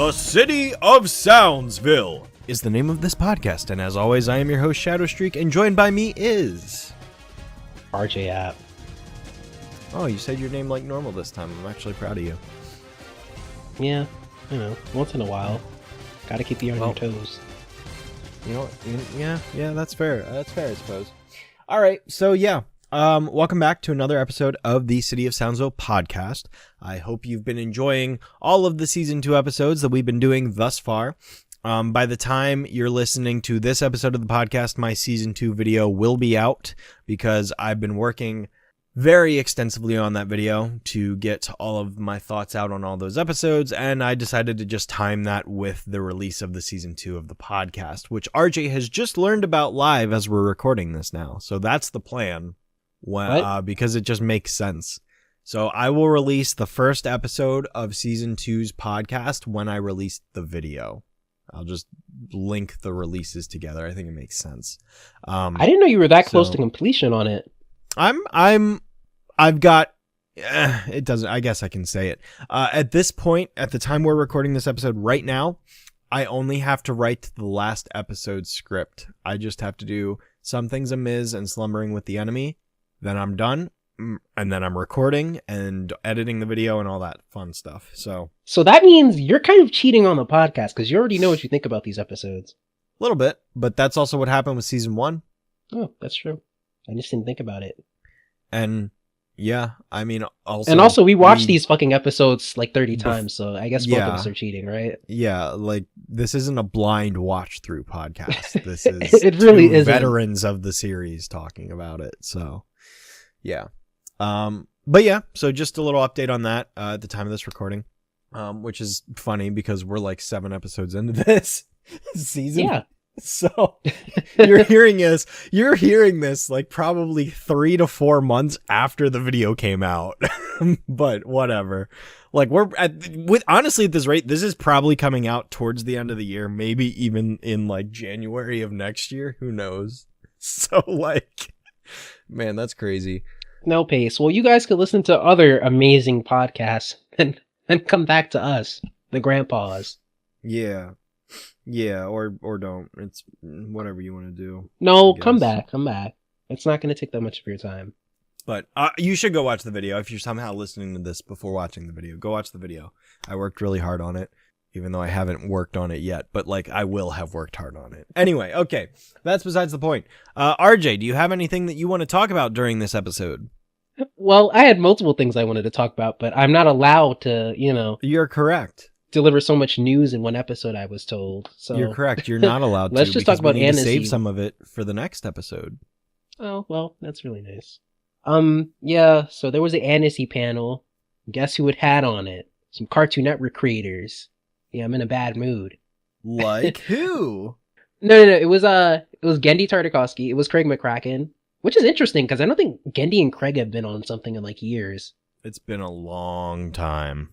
The City of Soundsville is the name of this podcast, and as always, I am your host, Shadow Streak, and joined by me is... RJ App. Oh, you said your name like normal this time. I'm actually proud of you. Yeah, once in a while. Gotta keep you on your toes. You know what? Yeah, that's fair. That's fair, I suppose. All right, so yeah. Welcome back to another episode of the City of Soundsville podcast. I hope you've been enjoying all of the season 2 episodes that we've been doing thus far. By the time you're listening to this episode of the podcast, my season 2 video will be out because I've been working very extensively on that video to get all of my thoughts out on all those episodes, and I decided to just time that with the release of the season 2 of the podcast, which RJ has just learned about live as we're recording this now. So that's the plan. Because it just makes sense. So I will release the first episode of season 2's podcast when I release the video. I'll just link the releases together. I think it makes sense. I didn't know you were that close to completion on it. I've got, it doesn't, I guess I can say it. At this point, at the time we're recording this episode right now, I only have to write the last episode's script. I just have to do Some Things Amiss and Slumbering with the Enemy. Then I'm done, and then I'm recording and editing the video and all that fun stuff. So that means you're kind of cheating on the podcast because you already know what you think about these episodes. A little bit, but that's also what happened with season 1. Oh, that's true. I just didn't think about it. And yeah, I mean, also we watched these fucking episodes like 30 times, so I guess both of us are cheating, right? Yeah, like this isn't a blind watch through podcast. This is it really is veterans of the series talking about it. So yeah. But yeah, so just a little update on that at the time of this recording, which is funny because we're like 7 episodes into this season. Yeah. So you're hearing this like probably 3 to 4 months after the video came out. But whatever. Like honestly at this rate, this is probably coming out towards the end of the year, maybe even in like January of next year. Who knows? So like, man, that's crazy. No pace. Well, you guys could listen to other amazing podcasts and come back to us, the grandpas. Yeah, or don't. It's whatever you want to do. No, come back. It's not going to take that much of your time. But you should go watch the video. If you're somehow listening to this before watching the video, go watch the video. I worked really hard on it, even though I haven't worked on it yet. But like, I will have worked hard on it. Anyway, okay, that's besides the point. RJ, do you have anything that you want to talk about during this episode? Well, I had multiple things I wanted to talk about, but I'm not allowed to, You're correct. Deliver so much news in one episode, I was told. So you're correct. You're not allowed to. Let's just talk about Annecy. Save some of it for the next episode. Oh, well, that's really nice. Yeah, so there was an Annecy panel. Guess who it had on it? Some Cartoon Network creators. Yeah, I'm in a bad mood. Like who? No. It was Gendy Tartakovsky. It was Craig McCracken, which is interesting because I don't think Gendy and Craig have been on something in like years. It's been a long time.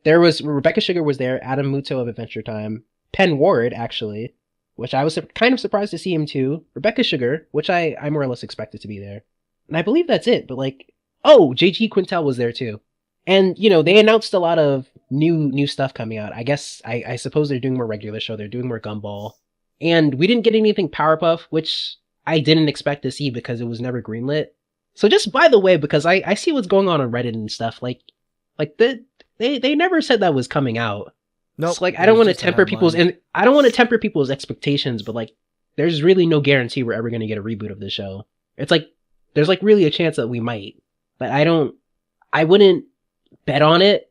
There was Rebecca Sugar was there, Adam Muto of Adventure Time, Penn Ward actually, which I was kind of surprised to see him too. Rebecca Sugar, which I more or less expected to be there, and I believe that's it. But like, JG Quintel was there too, and they announced a lot of new stuff coming out. I guess I suppose they're doing more regular show. They're doing more Gumball, and we didn't get anything Powerpuff, which I didn't expect to see because it was never greenlit. So just by the way, because I see what's going on Reddit and stuff, they never said that was coming out. No, nope, so like I don't want to temper people's expectations, but like there's really no guarantee we're ever going to get a reboot of the show. It's like there's like really a chance that we might, but I wouldn't bet on it,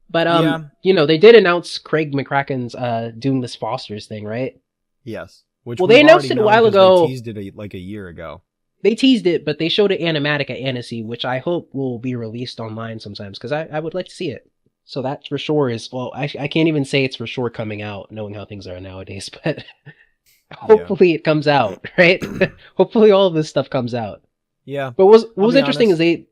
But they did announce Craig McCracken's doing this Foster's thing, right? Yes. Which they announced it a while ago. They teased it like a year ago. They teased it, but they showed it animatic at Annecy, which I hope will be released online sometimes, because I would like to see it. So that for sure is, well, I can't even say it's for sure coming out, knowing how things are nowadays, but hopefully it comes out, right? Hopefully all of this stuff comes out. Yeah. But what was interesting is they...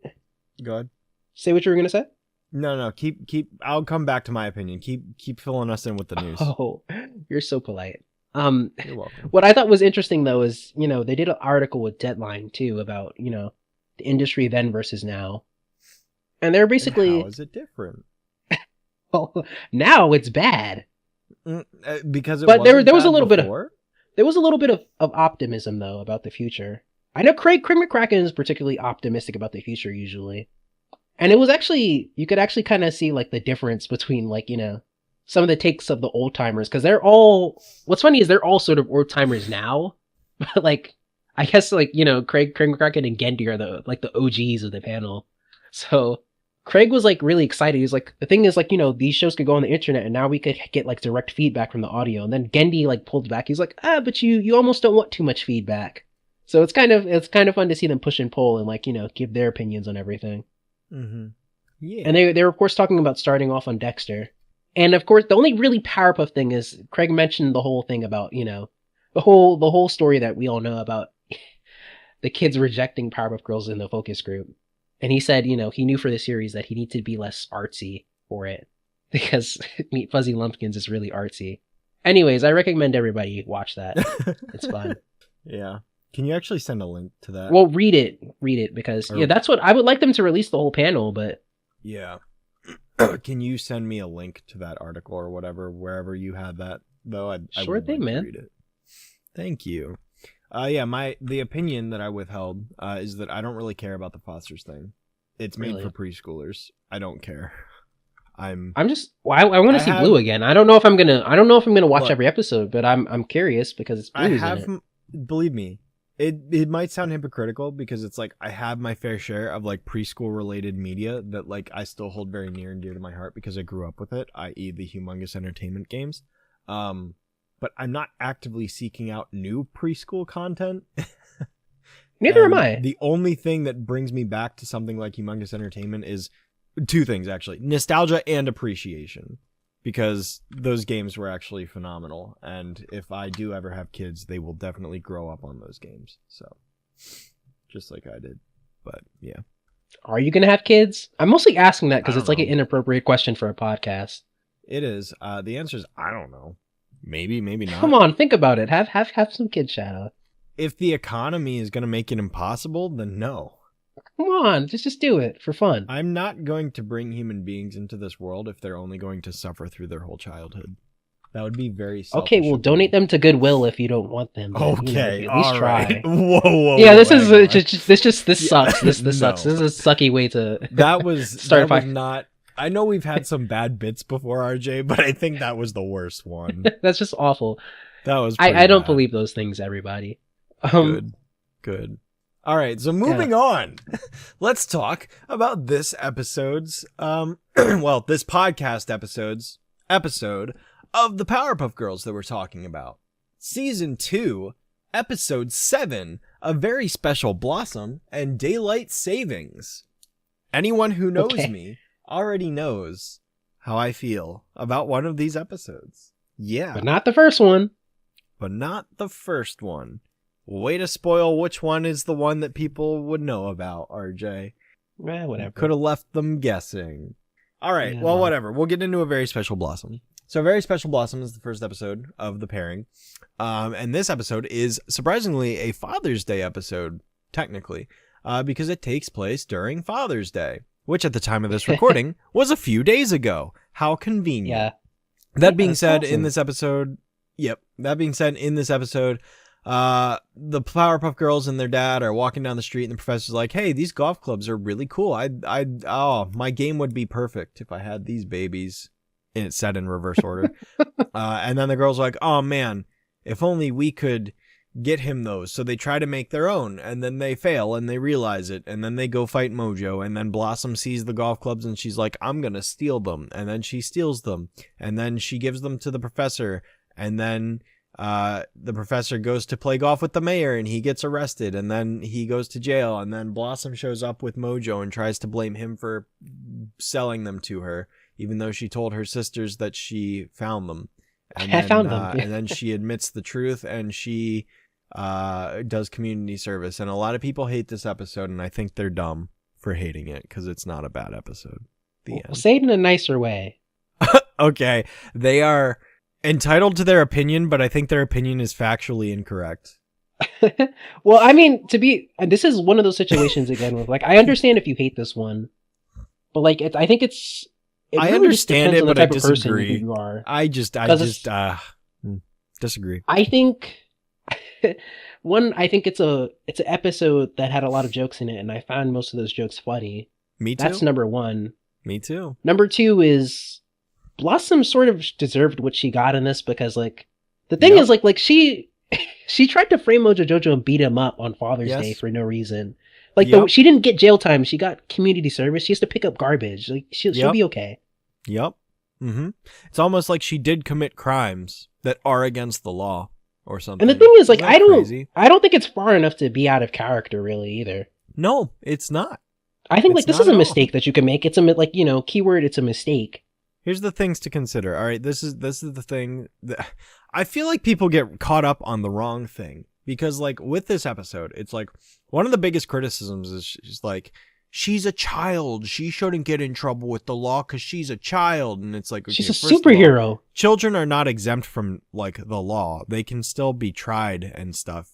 Go ahead. Say what you were going to say? No, keep, I'll come back to my opinion. Keep filling us in with the news. Oh, you're so polite. You're welcome. What I thought was interesting though is, they did an article with Deadline too about, the industry then versus now. And they're And basically, how is it different? well, now it's bad. Because it But there wasn't was a bad little bit of before? there was a little bit of optimism though about the future. I know Craig McCracken is particularly optimistic about the future usually. And it was actually, you could actually kind of see like the difference between like, some of the takes of the old timers, because what's funny is they're all sort of old timers now. But like, I guess like, Craig McCracken and Gendy are the OGs of the panel. So Craig was like really excited. He was like, the thing is like, these shows could go on the internet and now we could get like direct feedback from the audio. And then Gendy like pulled back. He's like, but you almost don't want too much feedback. So it's kind of fun to see them push and pull and like, give their opinions on everything. Mm-hmm. Yeah. And they were of course talking about starting off on Dexter. And of course the only really Powerpuff thing is Craig mentioned the whole thing about, the whole story that we all know about the kids rejecting Powerpuff Girls in the focus group. And he said, he knew for the series that he needed to be less artsy for it because Meet Fuzzy Lumpkins is really artsy. Anyways, I recommend everybody watch that. It's fun. Yeah. Can you actually send a link to that? Well, read it because that's what I would like them to release the whole panel, but yeah. Can you send me a link to that article or whatever, wherever you have that though? I sure would thing, like to man. read it. Thank you. The opinion that I withheld is that I don't really care about the Fosters thing. It's made Really? for preschoolers. I don't care. I want to see Blue again. I don't know if I'm gonna watch Look, every episode, but I'm curious because it's Blue's in it. Believe me, it might sound hypocritical because it's like I have my fair share of like preschool related media that like I still hold very near and dear to my heart because I grew up with it, i.e. the Humongous Entertainment games. But I'm not actively seeking out new preschool content. Neither am I. The only thing that brings me back to something like Humongous Entertainment is two things, actually. Nostalgia and appreciation. Because those games were actually phenomenal. And if I do ever have kids, they will definitely grow up on those games. So, just like I did. But, yeah. Are you going to have kids? I'm mostly asking that because it's like know. an inappropriate question for a podcast. It is. The answer is, I don't know. Maybe, maybe not. Come on, think about it. Have some kid shadow. If the economy is going to make it impossible, then no. Come on, just do it for fun. I'm not going to bring human beings into this world if they're only going to suffer through their whole childhood. That would be very selfish. Okay, well, donate them to Goodwill if you don't want them. But, okay, at least all try. right. Whoa. Yeah, this sucks. This No. sucks. This is a sucky way to That was start that was not. I know we've had some bad bits before, RJ, but I think that was the worst one. That's just awful. That was. I don't bad. believe those things, everybody. Good. All right, so moving on, let's talk about this episode's, this podcast episode of the Powerpuff Girls that we're talking about. Season 2, Episode 7, A Very Special Blossom and Daylight Savings. Anyone who knows me already knows how I feel about one of these episodes. Yeah. But not the first one. Way to spoil which one is the one that people would know about, RJ. Whatever. Could have left them guessing. All right, Yeah, well, whatever. We'll get into A Very Special Blossom. So, Very Special Blossom is the first episode of the pairing. And this episode is, surprisingly, a Father's Day episode, technically, because it takes place during Father's Day, which at the time of this recording was a few days ago. How convenient. Yeah. That being said, awesome. in this episode, the Powerpuff Girls and their dad are walking down the street, and the professor's like, "Hey, these golf clubs are really cool. My game would be perfect if I had these babies." And it's said in reverse order. And then the girls are like, "Oh man, if only we could get him those." So they try to make their own, and then they fail, and they realize it, and then they go fight Mojo, and then Blossom sees the golf clubs, and she's like, "I'm gonna steal them," and then she steals them, and then she gives them to the professor, and then the professor goes to play golf with the mayor and he gets arrested, and then he goes to jail, and then Blossom shows up with Mojo and tries to blame him for selling them to her, even though she told her sisters that she found them. And then, found them. And then she admits the truth, and she does community service. And a lot of people hate this episode, and I think they're dumb for hating it because it's not a bad episode. The end. Say it in a nicer way. Okay, they are entitled to their opinion, but I think their opinion is factually incorrect. Well, I mean, this is one of those situations again with like, I understand if you hate this one, But like, I think it I really just understand depends it, on the but I type of person disagree. who you are. I just disagree. I think I think it's an episode that had a lot of jokes in it, and I found most of those jokes funny. Me too. That's number one. Me too. Number two is Blossom sort of deserved what she got in this because like the thing is like she she tried to frame Mojo Jojo and beat him up on Father's Day for no reason. Like she didn't get jail time, she got community service. She has to pick up garbage. Like she'll be okay. Yep. Mm-hmm. It's almost like she did commit crimes that are against the law or something. And the thing is, like, I don't think it's far enough to be out of character, really, either. No, it's not. I think like this is a mistake that you can make. It's a like keyword. It's a mistake. Here's the things to consider. All right, this is the thing that I feel like people get caught up on the wrong thing because like with this episode, it's like one of the biggest criticisms is she's like, she's a child. She shouldn't get in trouble with the law because she's a child. And it's like, okay, she's a superhero. All, children are not exempt from like the law. They can still be tried and stuff.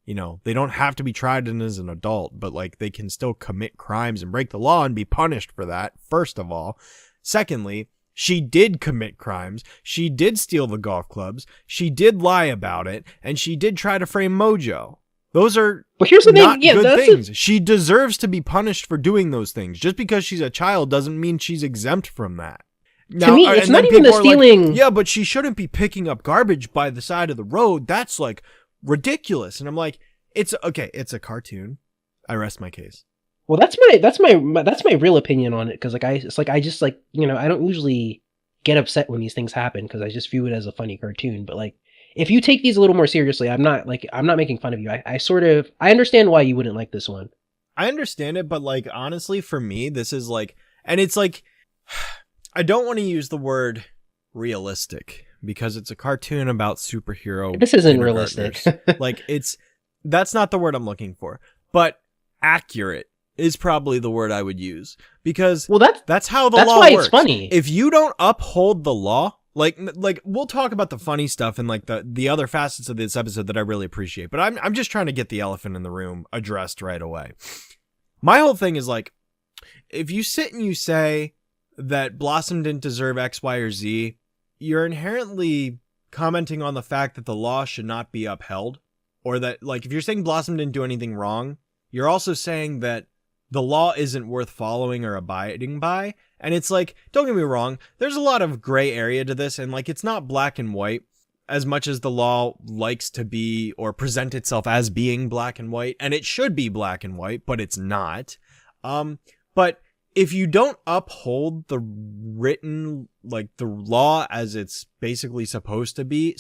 You know, they don't have to be tried as an adult, but like they can still commit crimes and break the law and be punished for that. First of all. Secondly, she did commit crimes. She did steal the golf clubs. She did lie about it. And she did try to frame Mojo. Those are here's the not thing. good things. She deserves to be punished for doing those things. Just because she's a child doesn't mean she's exempt from that. Now, to me, it's not even the stealing. Like, yeah, but she shouldn't be picking up garbage by the side of the road. That's like ridiculous. And I'm like, it's okay. It's a cartoon. I rest my case. Well, that's my real opinion on it. Because like I just like I don't usually get upset when these things happen because I just view it as a funny cartoon. But like, if you take these a little more seriously, I'm not making fun of you. I understand why you wouldn't like this one. I understand it, but like honestly, for me, this is like, and it's like, I don't want to use the word realistic because it's a cartoon about superhero. This isn't realistic. Like that's not the word I'm looking for, but accurate is probably the word I would use because that's how the law works. That's why it's funny. If you don't uphold the law, like we'll talk about the funny stuff and like the other facets of this episode that I really appreciate, but I'm just trying to get the elephant in the room addressed right away. My whole thing is like, if you sit and you say that Blossom didn't deserve X, Y, or Z, you're inherently commenting on the fact that the law should not be upheld, or that like if you're saying Blossom didn't do anything wrong, you're also saying that the law isn't worth following or abiding by. And it's like, don't get me wrong, there's a lot of gray area to this, and like it's not black and white as much as the law likes to be or present itself as being black and white, and it should be black and white, but it's not. But if you don't uphold the written, like the law as it's basically supposed to be,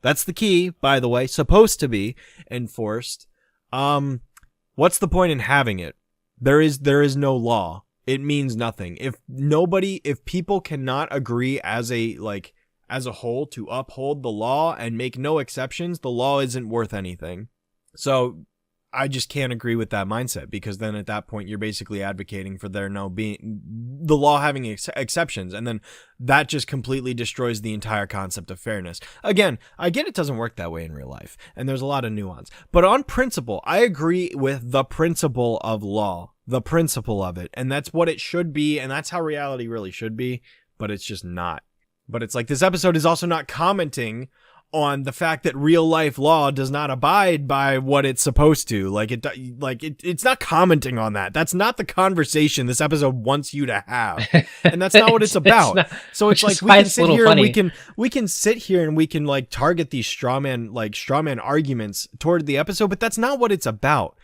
that's the key, by the way, supposed to be enforced, what's the point in having it? There is no law. It means nothing. If people cannot agree as a whole to uphold the law and make no exceptions, the law isn't worth anything. So I just can't agree with that mindset, because then at that point you're basically advocating for there no being the law having exceptions, and then that just completely destroys the entire concept of fairness. Again, I get it doesn't work that way in real life, and there's a lot of nuance, but on principle, I agree with the principle of law, the principle of it, and that's what it should be, and that's how reality really should be, but it's just not. But it's like this episode is also not commenting on the fact that real life law does not abide by what it's supposed to. It's not commenting on that. That's not the conversation this episode wants you to have, and that's not what it's about. So it's like we can sit here and we can sit here and we can like target these straw man arguments toward the episode, but that's not what it's about.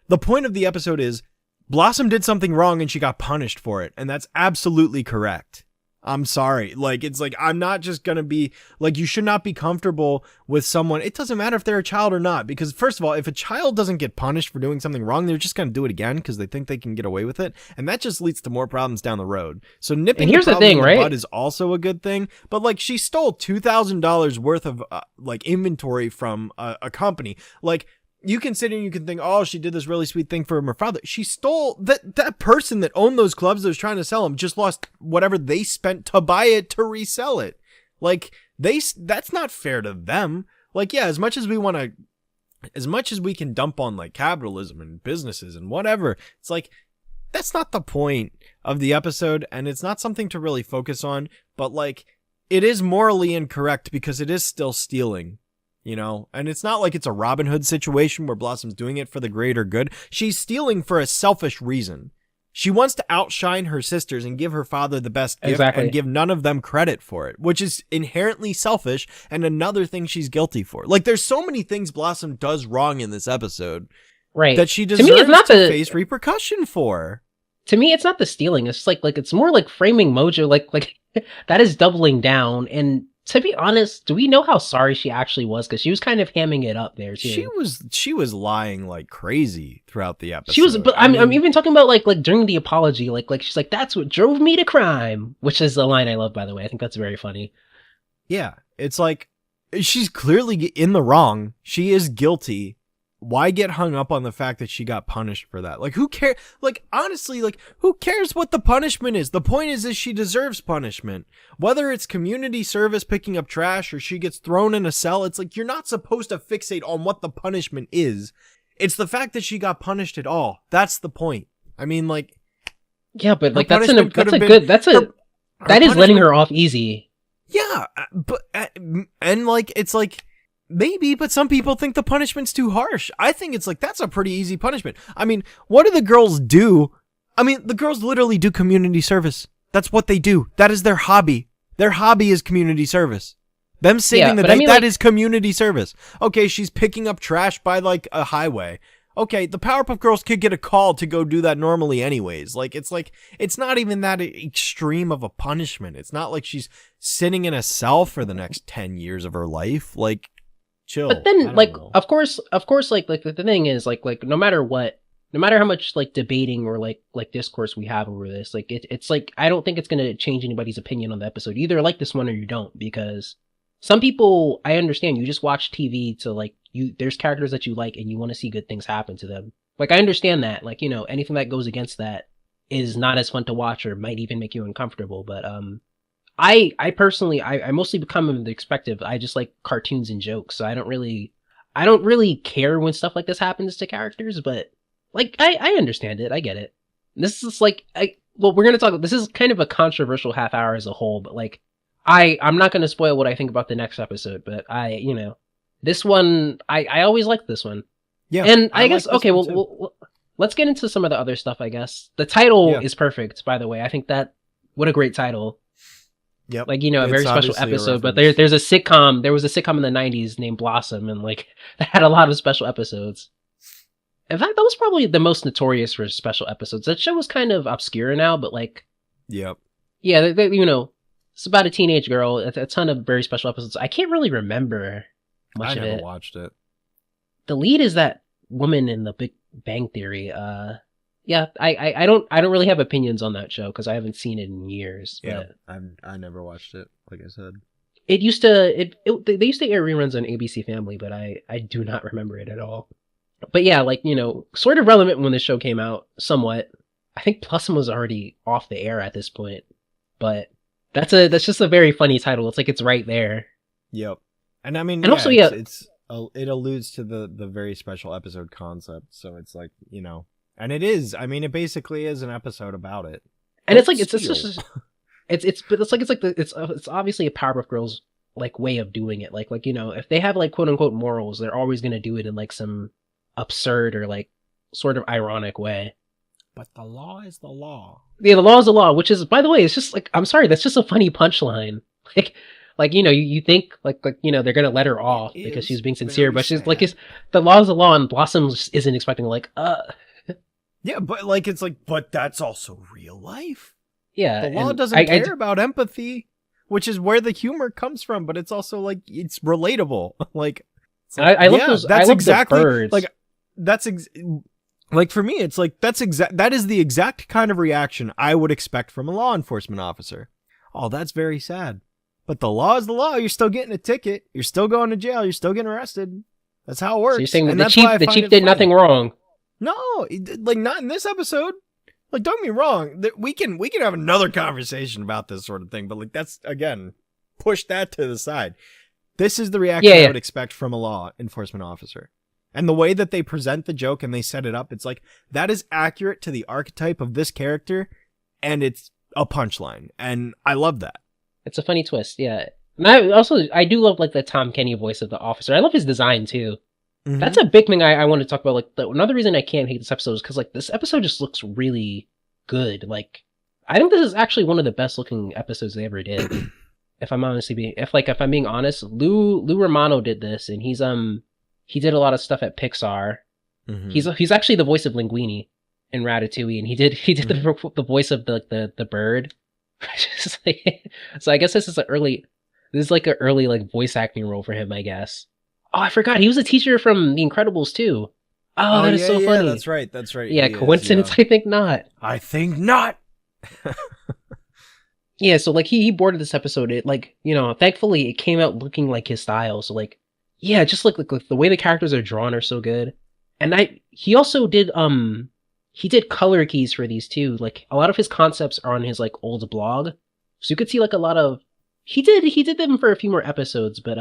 The point of the episode is Blossom did something wrong and she got punished for it, and that's absolutely correct. I'm sorry. Like, it's like, I'm not just going to be like, you should not be comfortable with someone. It doesn't matter if they're a child or not, because first of all, if a child doesn't get punished for doing something wrong, they're just going to do it again because they think they can get away with it. And that just leads to more problems down the road. So nipping the problem in the bud is also a good thing. But like, she stole $2,000 worth of like inventory from a company. Like, you can sit and you can think, oh, she did this really sweet thing for her father. She stole that person that owned those clubs that was trying to sell them just lost whatever they spent to buy it to resell it. Like, that's not fair to them. Like, yeah, as much as we can dump on like capitalism and businesses and whatever, it's like, that's not the point of the episode, and it's not something to really focus on, but like it is morally incorrect because it is still stealing, you know? And it's not like it's a Robin Hood situation where Blossom's doing it for the greater good. She's stealing for a selfish reason. She wants to outshine her sisters and give her father the best gift and give none of them credit for it, which is inherently selfish and another thing she's guilty for. Like, there's so many things Blossom does wrong in this episode that she deserves to face repercussion for. To me, it's not the stealing. It's like it's more like framing Mojo. Like that is doubling down. And to be honest, do we know how sorry she actually was? Because she was kind of hamming it up there too. She was lying like crazy throughout the episode. She was, but I'm even talking about like during the apology, like she's like, "That's what drove me to crime," which is a line I love, by the way. I think that's very funny. Yeah, it's like she's clearly in the wrong. She is guilty. Why get hung up on the fact that she got punished for that? Like, who cares? Like, honestly, like, who cares what the punishment is? The point is she deserves punishment. Whether it's community service picking up trash or she gets thrown in a cell, it's like, you're not supposed to fixate on what the punishment is. It's the fact that she got punished at all. That's the point. I mean, like... Yeah, but, like, that is letting her off easy. Yeah, but... And, like, it's like... Maybe, but some people think the punishment's too harsh. I think it's like, that's a pretty easy punishment. I mean, what do the girls do? I mean, the girls literally do community service. That's what they do. That is their hobby. Their hobby is community service. Them saving the day, that is community service. Okay, she's picking up trash by, like, a highway. Okay, the Powerpuff Girls could get a call to go do that normally anyways. Like, it's not even that extreme of a punishment. It's not like she's sitting in a cell for the next 10 years of her life. Like, chill. But then, like, of course, like the thing is, like, no matter how much, like, debating or, like discourse we have over this, like, it's like, I don't think it's going to change anybody's opinion on the episode. You either like this one or you don't, because some people, I understand, you just watch TV to, like, there's characters that you like and you want to see good things happen to them. Like, I understand that, like, you know, anything that goes against that is not as fun to watch or might even make you uncomfortable, but, I personally, I mostly become the expective. I just like cartoons and jokes, so I don't really care when stuff like this happens to characters, but like, I understand it. I get it. This is like, we're going to talk, this is kind of a controversial half hour as a whole, but like, I'm not going to spoil what I think about the next episode, but this one, I always liked this one. Yeah. And I guess, okay, well, let's get into some of the other stuff, I guess. The title is perfect, by the way. I think what a great title. Yep. Like, you know, a very special episode, but there's a sitcom, there was a sitcom in the 90s named Blossom, and like, that had a lot of special episodes. In fact, that was probably the most notorious for special episodes. That show was kind of obscure now, but like... Yep. Yeah, you know, it's about a teenage girl, a ton of very special episodes. I can't really remember much of it. I never watched it. The lead is that woman in the Big Bang Theory, yeah, I don't really have opinions on that show because I haven't seen it in years. Yeah, I never watched it. Like I said, they used to air reruns on ABC Family, but I do not remember it at all. But yeah, like, you know, sort of relevant when the show came out, somewhat. I think Blossom was already off the air at this point, but that's just a very funny title. It's like it's right there. Yep, and I mean, and also it alludes to the very special episode concept, so it's like, you know. And it is. I mean, it basically is an episode about it. And it's like it's obviously a Powerpuff Girls like way of doing it. Like you know, if they have like quote unquote morals, they're always gonna do it in like some absurd or like sort of ironic way. But the law is the law. Yeah, the law is the law. Which is, by the way, it's just like, I'm sorry, that's just a funny punchline. Like you know, you think like you know they're gonna let her off because she's being sincere, but she's like, the law is the law, and Blossom isn't expecting like Yeah, but like, it's like, but that's also real life. Yeah. The law doesn't care about empathy, which is where the humor comes from, but it's also like, it's relatable. Like, I love those. That's exactly, birds. Like, like for me, it's like, that is the exact kind of reaction I would expect from a law enforcement officer. Oh, that's very sad. But the law is the law. You're still getting a ticket. You're still going to jail. You're still getting arrested. That's how it works. So you're saying that the chief did nothing wrong. No, like not in this episode. Like, don't get me wrong. We can have another conversation about this sort of thing, but like, that's, again, push that to the side. This is the reaction I would expect from a law enforcement officer. And the way that they present the joke and they set it up, it's like, that is accurate to the archetype of this character, and it's a punchline. And I love that. It's a funny twist, yeah. And I do love like the Tom Kenny voice of the officer. I love his design too. Mhm. That's a big thing I want to talk about. Like another reason I can't hate this episode is because like this episode just looks really good. Like I think this is actually one of the best looking episodes they ever did. If I'm being honest, Lou Romano did this, and he did a lot of stuff at Pixar. Mhm. He's actually the voice of Linguini in Ratatouille, and he did the voice of the bird. Just like, so I guess this is an early like voice acting role for him, I guess. Oh, I forgot he was a teacher from The Incredibles too. Oh, that is so funny. That's right. That's right. Yeah, He is, coincidence? yeah. I think not. I think not. Yeah, so like he boarded this episode. It like thankfully it came out looking like his style. So like, yeah, just like the way the characters are drawn are so good. And he also did he did color keys for these too. Like a lot of his concepts are on his like old blog, so you could see like a lot of he did them for a few more episodes. But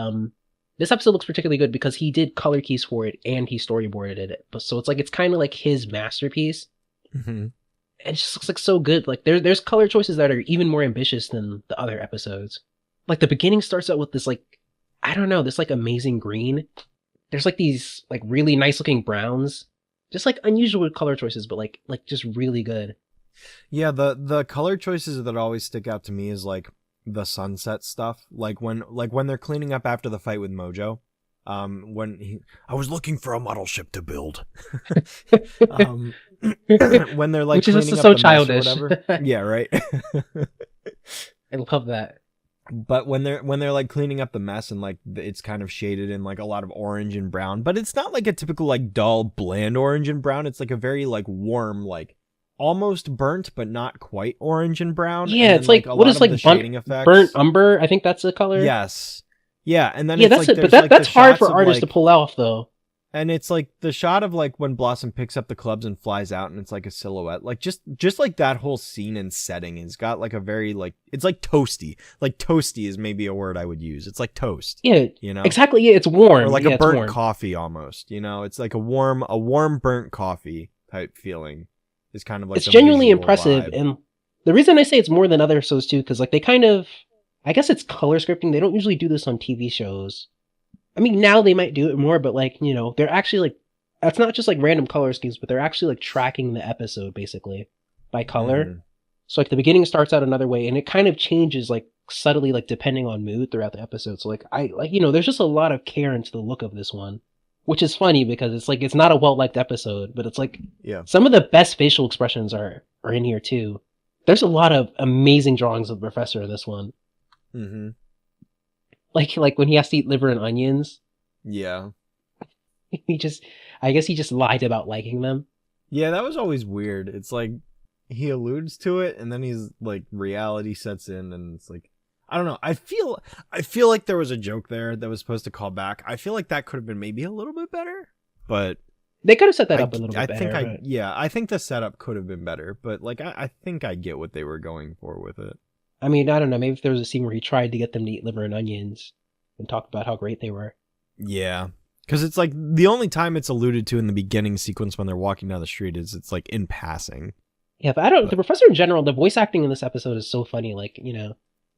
this episode looks particularly good because he did color keys for it and he storyboarded it. But so it's kind of like his masterpiece. Mhm. It just looks like so good. Like there's color choices that are even more ambitious than the other episodes. Like the beginning starts out with this like I don't know, this like amazing green. There's like these like really nice looking browns. Just like unusual color choices, but like just really good. Yeah, the color choices that always stick out to me is like the sunset stuff. Like when they're cleaning up after the fight with Mojo. I was looking for a model ship to build. When they're like Which is cleaning just up so the childish. mess or whatever. Yeah, right. I love that. But when they're like cleaning up the mess and like it's kind of shaded in like a lot of orange and brown, but it's not like a typical like dull bland orange and brown. It's like a very like warm, like almost burnt but not quite orange and brown. Yeah, and it's then, like a what lot is of like the shading effects. burnt umber? I think that's the color. Yes. Yeah, and then Yeah, it's that's like it. But there's, like, that's the hard shots for of, artists to like- pull off though. And it's like the shot of like when Blossom picks up the clubs and flies out and it's like a silhouette. Like just like that whole scene and setting has got like a very like it's like toasty. Like toasty is maybe a word I would use. It's like toast. Yeah, You know? exactly. Yeah, it's warm. Or like yeah, a it's burnt warm. coffee almost, you know? It's like a warm burnt coffee type feeling is kind of like It's the genuinely visual impressive, vibe. and the reason I say it's more than other shows too, because like they kind of, I guess it's color scripting. They don't usually do this on TV shows. I mean, now they might do it more, but like they're actually like, that's not just like random color schemes, but they're actually like tracking the episode basically by color. Mhm. So like the beginning starts out another way, and it kind of changes like subtly, like depending on mood throughout the episode. So like there's just a lot of care into the look of this one, which is funny because it's like it's not a well liked episode, but it's like Yeah. some of the best facial expressions are in here too. There's a lot of amazing drawings of the professor in this one. Mhm. Like when he has to eat liver and onions, Yeah. I guess he just lied about liking them. Yeah, that was always weird. It's like he alludes to it and then he's like reality sets in and it's like I don't know. I feel like there was a joke there that was supposed to call back. I feel like that could have been maybe a little bit better, but They could have set that up a little bit better. I think the setup could have been better, but like I think I get what they were going for with it. I mean, I don't know. Maybe if there was a scene where he tried to get them to eat liver and onions and talk about how great they were. Yeah. Because it's like the only time it's alluded to in the beginning sequence when they're walking down the street is it's like in passing. Yeah, but the professor in general, the voice acting in this episode is so funny. Like,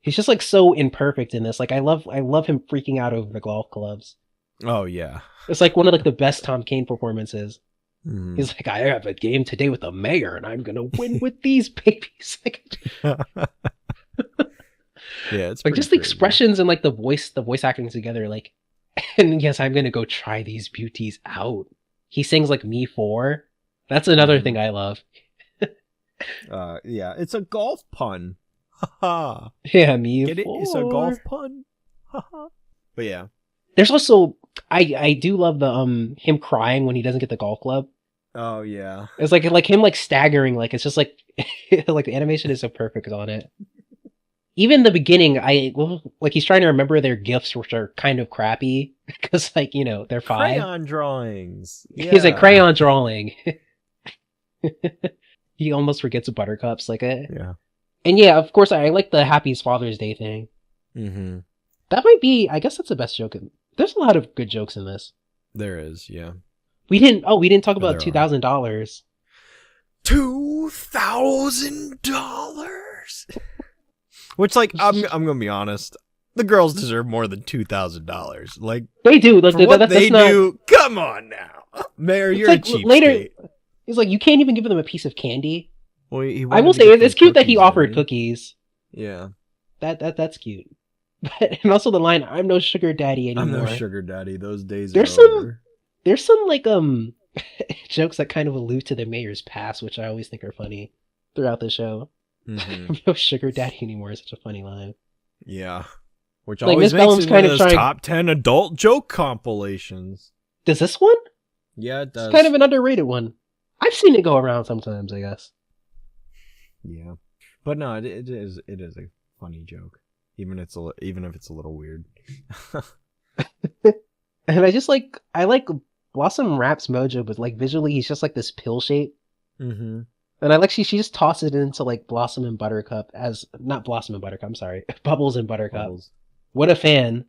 he's just like so imperfect in this. Like, I love him freaking out over the golf clubs. Oh yeah. It's like one of like the best Tom Kane performances. Mhm. He's like, I have a game today with the mayor, and I'm gonna win with these babies. Like, Yeah, it's like pretty just the crazy. expressions and like the voice acting together. Like, and yes, I'm gonna go try these beauties out. He sings like Me For. That's another thing I love. Yeah, it's a golf pun. Haha. Yeah, Me Get it? For. It's a golf pun. Haha. But yeah. There's also I do love the him crying when he doesn't get the golf club. Oh yeah. It's like him like staggering, like it's just like like the animation is so perfect on it. Even the beginning, like he's trying to remember their gifts, which are kind of crappy because like they're 5. Crayon drawings. He's like Yeah. crayon drawing. He almost forgets buttercups, like Yeah. And yeah, of course, I like the Happy's Father's Day thing. Mm-hmm. That might be, I guess that's the best joke. There's a lot of good jokes in this. There is, yeah. We didn't talk about there are. $2,000. $2,000. Which, like, I'm gonna be honest. The girls deserve more than $2,000. Like, They do. Like, for what that's they not, do. Come on now, Mayor, it's you're like a cheapskate. later. He's like, you can't even give them a piece of candy. Well, he I wanted will to say get it's them cute that he cookies, offered didn't he? cookies. Yeah, That's cute. But, and also the line, "I'm no sugar daddy I'm anymore." no sugar daddy. Those days There's are some over. there's some like jokes that kind of allude to the mayor's past, which I always think are funny throughout the show. Mm-hmm. No sugar daddy anymore is such a funny line. Yeah, which Like, always Miss makes Bellum's it one kind of of those trying- top 10 adult joke compilations. Does this one? Yeah, it does. It's kind of an underrated one. I've seen it go around sometimes, I guess. Yeah, but no, it is a funny joke, even if it's a little weird. And I like Blossom Rap's mojo, but like visually he's just like this pill shape. Mm-hmm. And I like she just tosses it into like Blossom and Buttercup as not Blossom and Buttercup, I'm sorry. Bubbles and Buttercup. Bubbles. What a fan.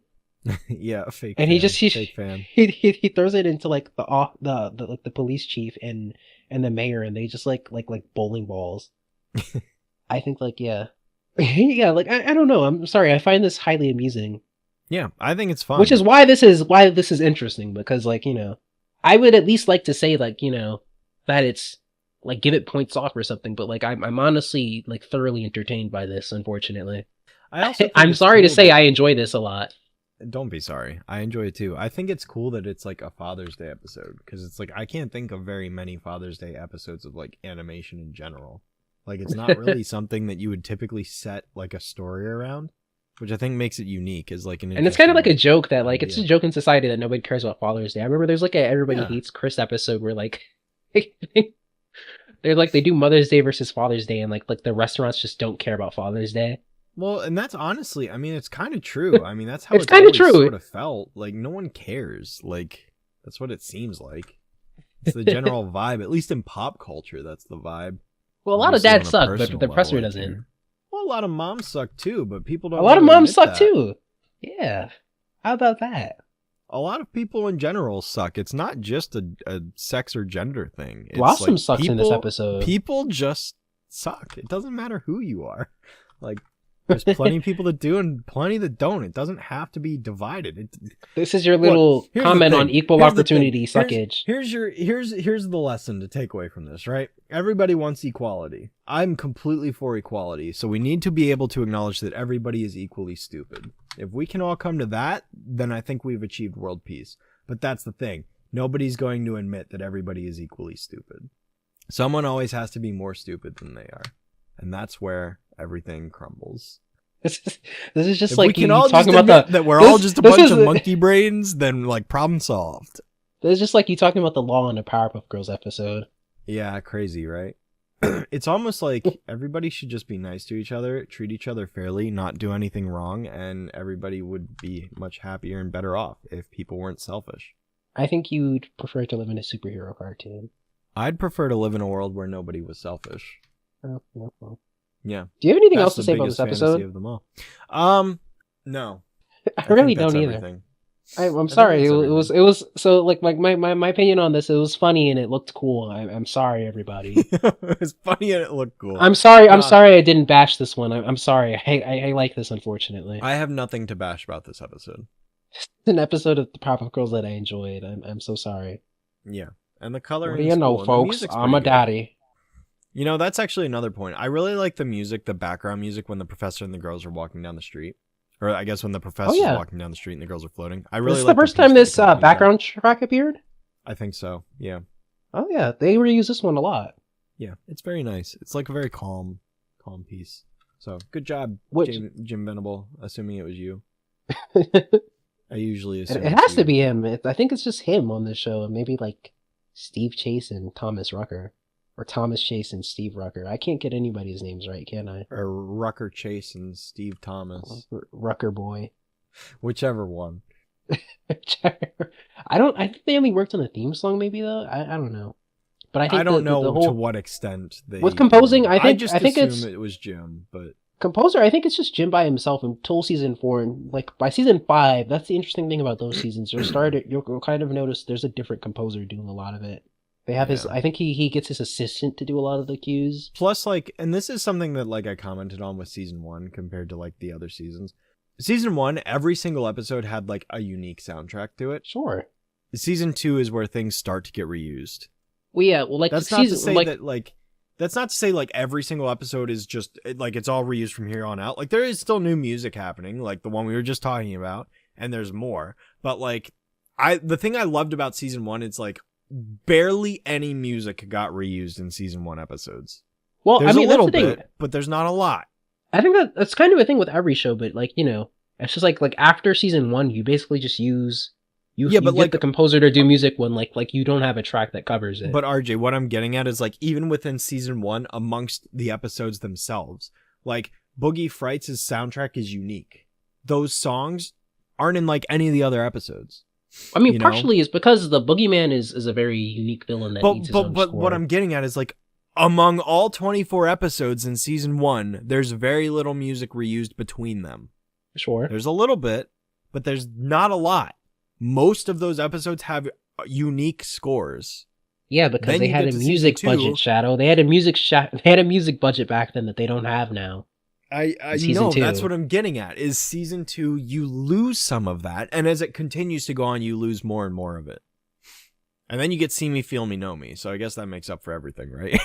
Yeah, a fake. And fan. he fake fan. he throws it into like the police chief and the mayor, and they just like bowling balls. I think like yeah. Yeah, like I don't know. I'm sorry. I find this highly amusing. Yeah, I think it's fun. Which is why this is interesting, because like, you know, I would at least like to say like, you know, that it's like give it points off or something, but like I'm honestly like thoroughly entertained by this, unfortunately. I also think I'm it's sorry to cool say that- I enjoy this a lot. Don't be sorry. I enjoy it too. I think it's cool that it's like a Father's Day episode, because it's like I can't think of very many Father's Day episodes of like animation in general. Like, it's not really something that you would typically set like a story around, which I think makes it unique. Is like And it's kind of like a joke that like it's a idea. joke in society that nobody cares about Father's Day. I remember there's like a Everybody Yeah. Hates Chris episode where like they're like they do Mother's Day versus Father's Day, and like the restaurants just don't care about Father's Day. Well, and that's honestly, I mean, it's kind of true. I mean, that's how It's it's kinda always true. sort of felt. Like, no one cares. Like, that's what it seems like. It's the general vibe, at least in pop culture. That's the vibe. Well, a lot of Obviously, dads on a suck, but personal the presser level, I doesn't. care. Well, a lot of moms suck too, but people don't. A lot of really moms admit suck that. too. Yeah. How about that? A lot of people in general suck. It's not just a sex or gender thing. It's Blossom like sucks in this people- episode. People just suck. It doesn't matter who you are. Like, there's plenty of people that do and plenty that don't. It doesn't have to be divided. This is your Look, little here's the comment thing. on equal Here's the opportunity thing. suckage. Here's the lesson to take away from this, right? Everybody wants equality. I'm completely for equality, so we need to be able to acknowledge that everybody is equally stupid. If we can all come to that, then I think we've achieved world peace. But that's the thing. Nobody's going to admit that everybody is equally stupid. Someone always has to be more stupid than they are. And that's where everything crumbles. This is just If like we can you all talking just about admit that we're this- all just a this bunch is of the- monkey brains, then like problem solved. This is just like you talking about the law in a Powerpuff Girls episode. Yeah, crazy, right? It's almost like everybody should just be nice to each other, treat each other fairly, not do anything wrong, and everybody would be much happier and better off if people weren't selfish. I think you'd prefer to live in a superhero cartoon. I'd prefer to live in a world where nobody was selfish. Oh, no. Yeah. Do you have anything That's else to the say about biggest this fantasy episode? of them all. No. I think really that's don't either. everything. I'm think sorry. that's It was so like my opinion on this. It was funny and it looked cool. I'm sorry, everybody. It was funny and it looked cool. I'm sorry. I'm No. sorry. I didn't bash this one. I'm sorry. I like this. Unfortunately, I have nothing to bash about this episode. it's an episode of the Powerpuff Girls that I enjoyed. I'm so sorry. Yeah. And the color. What do you know, folks? I'm a daddy. You know, that's actually another point. I really like the music, the background music when the professor and the girls are walking down the street. Or I guess when the professor's yeah. walking down the street and the girls are floating. I really This is like the first piece time that this accompanies that. background track appeared. I think so. Yeah. Oh yeah, they reuse this one a lot. Yeah. It's very nice. It's like a very calm piece. So good job, Which- Jim Venable, assuming it was you. it I usually assume has it's to you. be him. I think it's just him on this show, and maybe like Steve Chase and Thomas Rucker, or Thomas Chase and Steve Rucker. I can't get anybody's names right, can I? Or Rucker Chase and Steve Thomas. Rucker boy. Whichever one. I think they only worked on the theme song, maybe though. I don't know, but I think I don't know the to whole what extent they with composing. I think just it's assume it was Jim, but Composer, I think it's just Jim by himself until season 4, and like by season 5, that's the interesting thing about those seasons. You'll kind of notice there's a different composer doing a lot of it. They have his, Yeah. I think he gets his assistant to do a lot of the cues. Plus, like, and this is something that like I commented on with season 1 compared to like the other seasons. Season 1, every single episode had like a unique soundtrack to it. Sure. Season 2 is where things start to get reused. Well, yeah, well, like That's not to say that like that's not to say like every single episode is just like it's all reused from here on out. Like there is still new music happening, like the one we were just talking about, and there's more. But like the thing I loved about season 1 is like barely any music got reused in season 1 episodes. Well, There's I mean, a little that's the thing. bit, but there's not a lot. I think that's kind of a thing with every show, but like, you know, it's just like after season 1, you basically just use you but get like the composer to do music when like you don't have a track that covers it. But RJ, what I'm getting at is like even within season 1, amongst the episodes themselves, like Boogie Frights' soundtrack is unique. Those songs aren't in like any of the other episodes. I mean, you know? partially is because the Boogeyman is a very unique villain that needs his own But score. what I'm getting at is like among all 24 episodes in season 1, there's very little music reused between them. Sure. There's a little bit, but there's not a lot. Most of those episodes have unique scores. Yeah, because Then they you had get a to music season 2. budget, Shadow. They had a music budget back then that they don't have now. I Season know 2. that's what I'm getting at. Is season 2 you lose some of that, and as it continues to go on, you lose more and more of it. And then you get See Me, Feel Me, Know Me. So I guess that makes up for everything, right?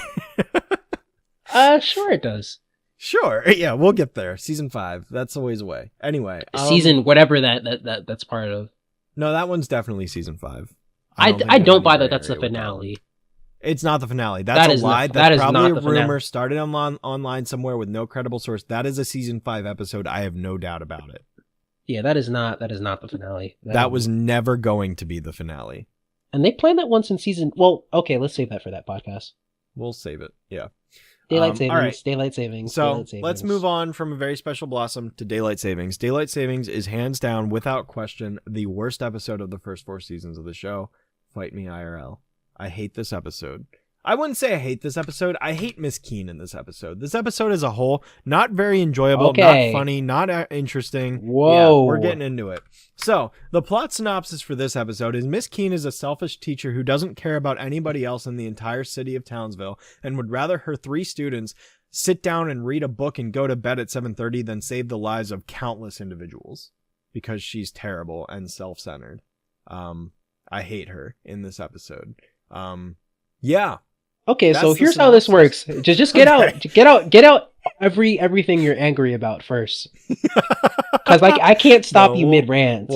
Sure it does. Sure. Yeah, we'll get there. Season 5. That's a ways away. Anyway, Season whatever that's part of. No, that one's definitely season 5. I think don't there's buy any that that's the gray area with that finale. one. It's not the finale. That That's is a lie. not- that That's is probably not a the finale. rumor started online somewhere with no credible source. That is a season 5 episode. I have no doubt about it. Yeah, that is not the finale. That was never going to be the finale. And they planned that once in season. Well, okay, let's save that for that podcast. We'll save it. Yeah. Daylight savings. all right. Daylight savings. So daylight savings. let's move on from a very special blossom to Daylight Savings. Daylight Savings is hands down, without question, the worst episode of the first 4 seasons of the show. Fight me IRL. I hate this episode. I wouldn't say I hate this episode. I hate Miss Keen in this episode. This episode as a whole, not very enjoyable, Okay. not funny, not interesting. Whoa. Yeah, we're getting into it. So, the plot synopsis for this episode is Miss Keen is a selfish teacher who doesn't care about anybody else in the entire city of Townsville and would rather her 3 students sit down and read a book and go to bed at 7:30 than save the lives of countless individuals because she's terrible and self-centered. I hate her in this episode. Yeah. Okay, That's so the here's how this synopsis. works. Just get out everything you're angry about first. Because like I can't stop No, you mid rant.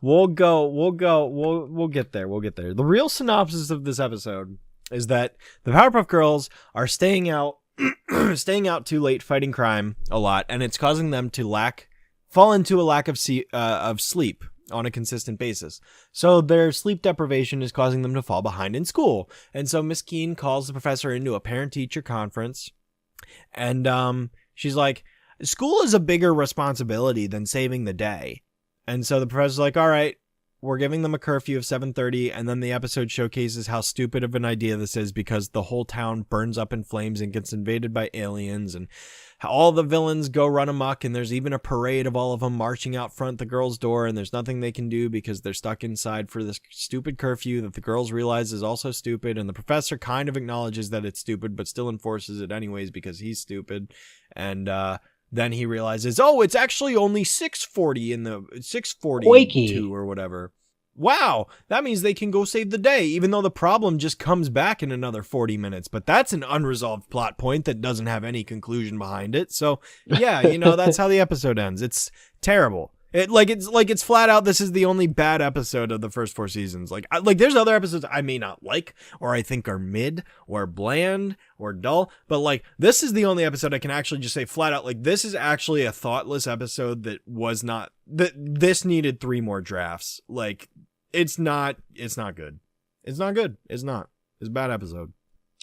We'll get there. We'll get there. The real synopsis of this episode is that the Powerpuff Girls are staying out too late fighting crime a lot, and it's causing them to fall into a lack of sleep on a consistent basis. So their sleep deprivation is causing them to fall behind in school. And so Miss Keen calls the professor into a parent-teacher conference, and she's like, school is a bigger responsibility than saving the day. And so the professor's like, all right, we're giving them a curfew of 7:30, and then the episode showcases how stupid of an idea this is because the whole town burns up in flames and gets invaded by aliens, and how all the villains go run amok, and there's even a parade of all of them marching out front the girls' door, and there's nothing they can do because they're stuck inside for this stupid curfew that the girls realize is also stupid, and the professor kind of acknowledges that it's stupid but still enforces it anyways because he's stupid. And then he realizes, oh, it's actually only 6:40 in the 6:42 or whatever. Wow, that means they can go save the day, even though the problem just comes back in another 40 minutes. But that's an unresolved plot point that doesn't have any conclusion behind it. So yeah, that's how the episode ends. It's terrible. It's flat out. This is the only bad episode of the first 4 seasons. Like there's other episodes I may not like, or I think are mid, or bland, or dull. But like this is the only episode I can actually just say flat out. Like this is actually a thoughtless episode that was not that this needed 3 more drafts. Like it's not good. It's not good. It's not. It's a bad episode.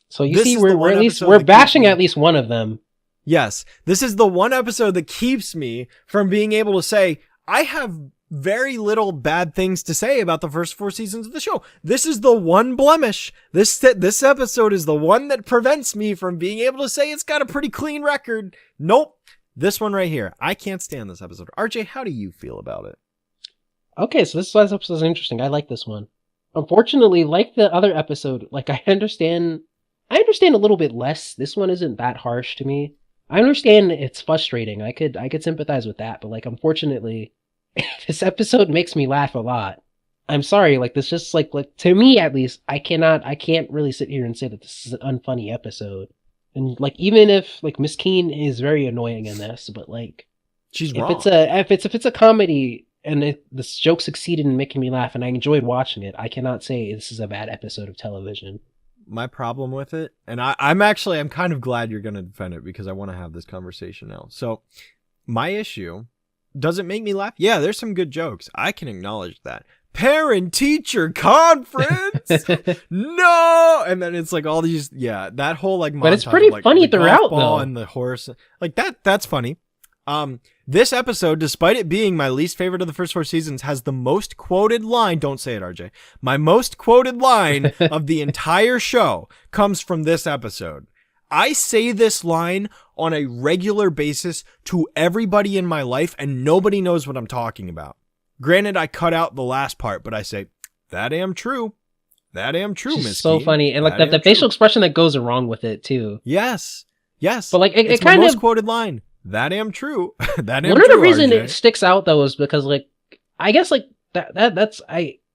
So you This see, is the one we're at least episode we're that keeps bashing me- at least one of them. Yes, this is the one episode that keeps me from being able to say, I have very little bad things to say about the first 4 seasons of the show. This is the one blemish. This episode is the one that prevents me from being able to say it's got a pretty clean record. Nope. This one right here. I can't stand this episode. RJ, how do you feel about it? Okay, so this last episode is interesting. I like this one. Unfortunately, like the other episode, like I understand a little bit less. This one isn't that harsh to me. I understand it's frustrating. I could sympathize with that, but like unfortunately, this episode makes me laugh a lot. I'm sorry, like this just like to me at least, I can't really sit here and say that this is an unfunny episode. And like even if like Miss Keene is very annoying in this, but like She's if wrong. it's a comedy and this joke succeeded in making me laugh and I enjoyed watching it, I cannot say this is a bad episode of television. My problem with it, and I'm kind of glad you're going to defend it because I want to have this conversation now. So my issue, does it make me laugh? Yeah, there's some good jokes. I can acknowledge that. Parent teacher conference. No. And then it's like all these, that whole like montage, but it's pretty like, funny the throughout golf ball though. and the horse. Like that's funny. This episode, despite it being my least favorite of the first 4 seasons, has the most quoted line. Don't say it, RJ. My most quoted line of the entire show comes from this episode. I say this line on a regular basis to everybody in my life, and nobody knows what I'm talking about. Granted, I cut out the last part, but I say, that am true. That am true, Miss So Keene. funny. And like That the am facial true. expression that goes along with it too. Yes. But like it it's kind my of most quoted line. That am true. That am One of true, the reason RJ. it sticks out though is because like I guess like that's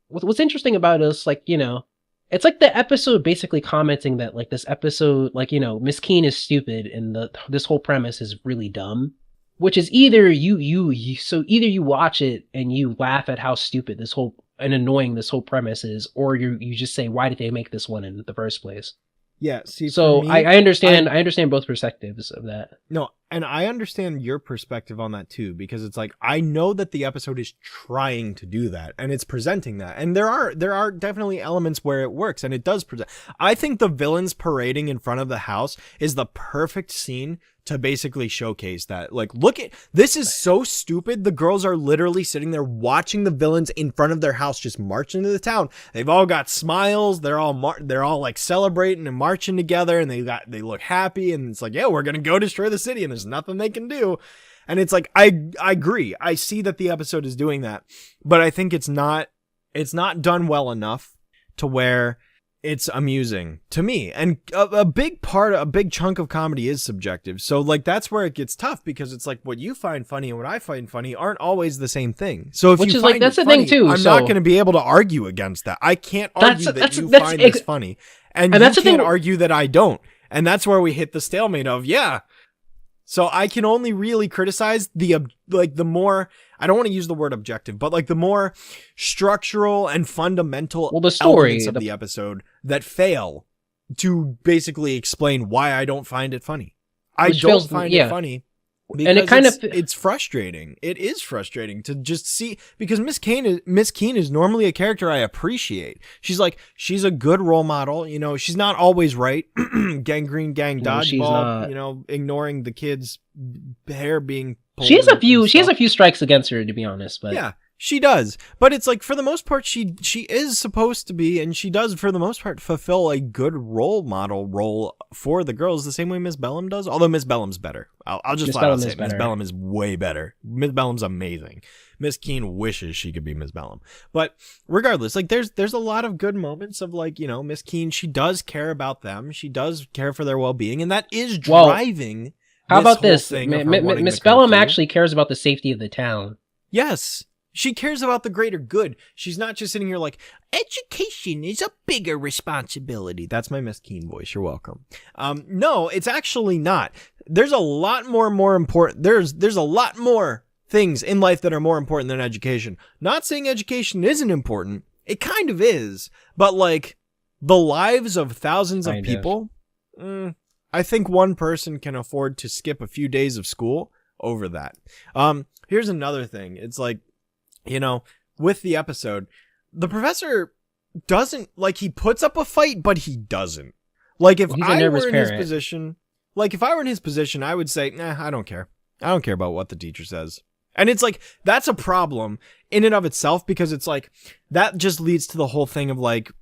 what's interesting about it is like, you know, it's like the episode basically commenting that like this episode, like, you know, Miss Keene is stupid and this whole premise is really dumb, which is either either you watch it and you laugh at how stupid this whole and annoying this whole premise is, or you just say, why did they make this one in the first place? Yeah, see, So for me, I understand both perspectives of that. No, and I understand your perspective on that too, because it's like I know that the episode is trying to do that and it's presenting that. And there are definitely elements where it works and it does present. I think the villains parading in front of the house is the perfect scene to basically showcase that. Like, look at this is so stupid. The girls are literally sitting there watching the villains in front of their house just march into the town. They've all got smiles. They're all like celebrating and marching together, and they look happy. And it's like, yeah, we're gonna go destroy the city, and there's nothing they can do. And it's like I agree. I see that the episode is doing that, but I think it's not done well enough to where it's amusing to me. And a big chunk of comedy is subjective. So like that's where it gets tough, because it's like what you find funny and what I find funny aren't always the same thing. So if Which you is find like that's it the funny, thing too. I'm so, not going to be able to argue against that. I can't argue that you find this funny, and you that's the can't thing. argue that I don't. And that's where we hit the stalemate of So I can only really criticize the more, I don't want to use the word objective, but like the more structural and fundamental the story elements of the episode that fail to basically explain why I don't find it funny. I don't find it funny. Because and it kind it's frustrating. It is frustrating to just see, because Miss Keene is normally a character I appreciate. She's a good role model. You know, she's not always right. Gangrene gang dodgeball. You know, ignoring the kids' hair being pulled. She has a few strikes against her, to be honest. But yeah, she does. But it's like for the most part, she is supposed to be, and she does for the most part fulfill a good role model role for the girls, the same way Miss Bellum does. Although Miss Bellum's better. I'll just flat out say Miss Bellum is way better. Miss Bellum's amazing. Miss Keene wishes she could be Miss Bellum. But regardless, like there's a lot of good moments of like, you know, Miss Keene, she does care about them. She does care for their well-being, and that is driving. How about this? Miss Bellum actually cares about the safety of the town. Yes. She cares about the greater good. She's not just sitting here like, education is a bigger responsibility. That's my Miss Keene voice. You're welcome. No, it's actually not. There's a lot more important. There's a lot more things in life that are more important than education. Not saying education isn't important. It kind of is. But like the lives of thousands of people, I think one person can afford to skip a few days of school over that. Here's another thing. It's like, you know, with the episode, the professor doesn't, like, he puts up a fight, but he doesn't. Like, if I were in his position, I would say, I don't care. I don't care about what the teacher says. And it's like, that's a problem in and of itself, because it's like, that just leads to the whole thing of like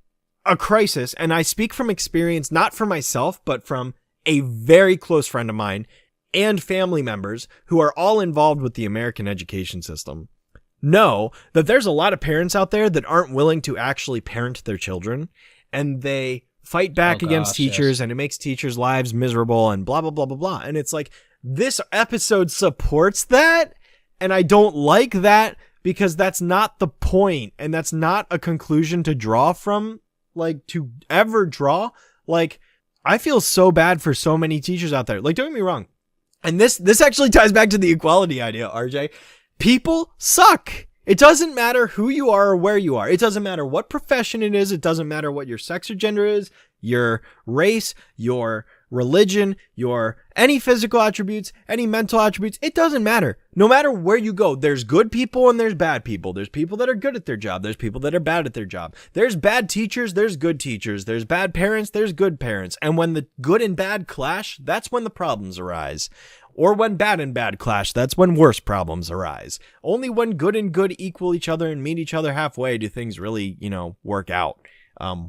a crisis. And I speak from experience, not for myself, but from a very close friend of mine and family members who are all involved with the American education system know that there's a lot of parents out there that aren't willing to actually parent their children, and they fight back against teachers, and it makes teachers' lives miserable and blah, blah, blah, blah, blah. And it's like, this episode supports that, and I don't like that because that's not the point, and that's not a conclusion to draw from, like, to ever draw. Like, I feel so bad for so many teachers out there. Like, don't get me wrong. And this actually ties back to the equality idea, RJ. People suck. It doesn't matter who you are or where you are. It doesn't matter what profession it is. It doesn't matter what your sex or gender is, your race, your religion, your any physical attributes, any mental attributes. It doesn't matter. No matter where you go, there's good people and there's bad people. There's people that are good at their job. There's people that are bad at their job. There's bad teachers. There's good teachers. There's bad parents. There's good parents. And when the good and bad clash, that's when the problems arise. Or when bad and bad clash, that's when worse problems arise. Only when good and good equal each other and meet each other halfway do things really, work out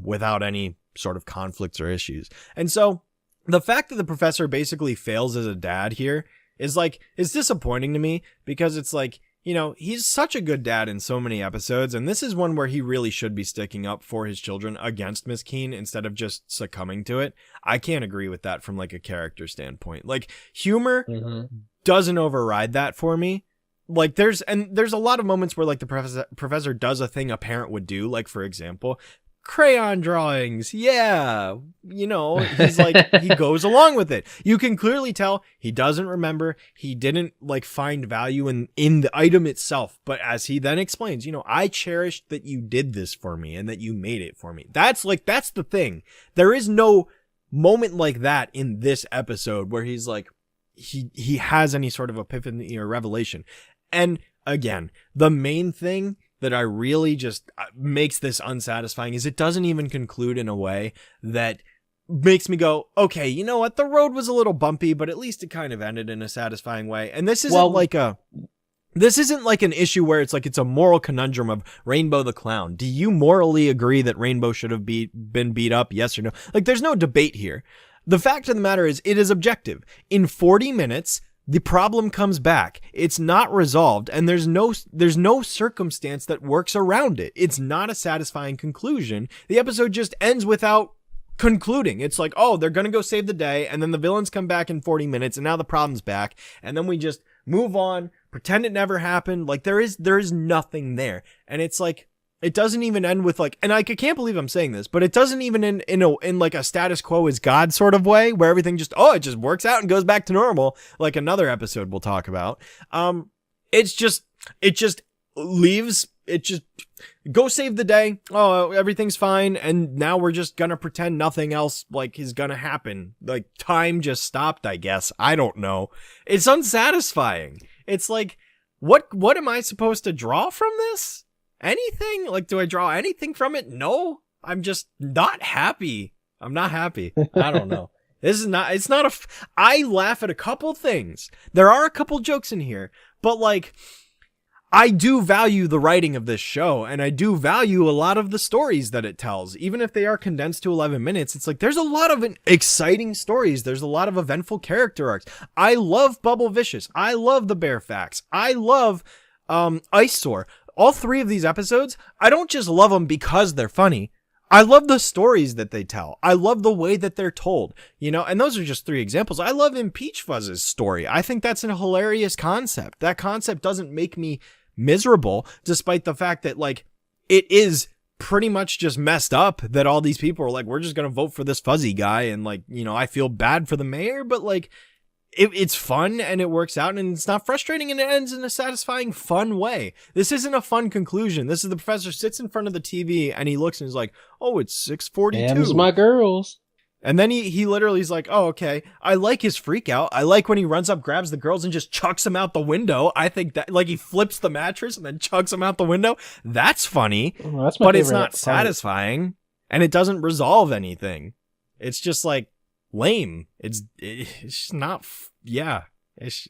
without any sort of conflicts or issues. And so the fact that the professor basically fails as a dad here is disappointing to me, because it's like, he's such a good dad in so many episodes, and this is one where he really should be sticking up for his children against Miss Keene instead of just succumbing to it. I can't agree with that from like a character standpoint. Like, humor doesn't override that for me. Like, there's a lot of moments where like the professor does a thing a parent would do, like, for example, crayon drawings. Yeah. He's like, he goes along with it. You can clearly tell he doesn't remember. He didn't like find value in the item itself. But as he then explains, I cherished that you did this for me and that you made it for me. That's the thing. There is no moment like that in this episode where he's like, he has any sort of epiphany or revelation. And again, the main thing that I really just makes this unsatisfying is it doesn't even conclude in a way that makes me go, okay, you know what? The road was a little bumpy, but at least it kind of ended in a satisfying way. And this isn't like an issue where it's like it's a moral conundrum of Rainbow the Clown. Do you morally agree that Rainbow should have been beat up? Yes or no? Like, there's no debate here. The fact of the matter is, it is objective. In 40 minutes, the problem comes back. It's not resolved, and there's no circumstance that works around it. It's not a satisfying conclusion. The episode just ends without concluding. It's like, oh, they're going to go save the day, and then the villains come back in 40 minutes, and now the problem's back, and then we just move on, pretend it never happened. Like, there is nothing there. And it's like, it doesn't even end with like, and I can't believe I'm saying this, but it doesn't even end in like a status quo is God sort of way where everything just, it just works out and goes back to normal. Like another episode we'll talk about. It just leaves, it just go save the day. Oh, everything's fine. And now we're just gonna pretend nothing else like is gonna happen. Like, time just stopped, I guess. I don't know. It's unsatisfying. It's like, what am I supposed to draw from this? Anything? Like, do I draw anything from it? No, I'm just not happy. I'm not happy. I don't know. I laugh at a couple things. There are a couple jokes in here, but like, I do value the writing of this show, and I do value a lot of the stories that it tells. Even if they are condensed to 11 minutes, it's like, there's a lot of exciting stories. There's a lot of eventful character arcs. I love Bubble Vicious. I love the Bear Facts. I love Ice Sore. All three of these episodes, I don't just love them because they're funny. I love the stories that they tell. I love the way that they're told, and those are just three examples. I love Peach Fuzz's story. I think that's a hilarious concept. That concept doesn't make me miserable, despite the fact that, like, it is pretty much just messed up that all these people are like, we're just going to vote for this fuzzy guy. And like, I feel bad for the mayor, but like, it's fun and it works out and it's not frustrating and it ends in a satisfying, fun way. This isn't a fun conclusion. This is the professor sits in front of the TV and he looks and is like, oh, it's 6:42. Them's my girls. And then he literally is like, oh, okay. I like his freak out. I like when he runs up, grabs the girls and just chucks them out the window. I think that, like, he flips the mattress and then chucks them out the window. That's funny, but it's not satisfying and it doesn't resolve anything. It's just like, lame. It's just not. Yeah, that's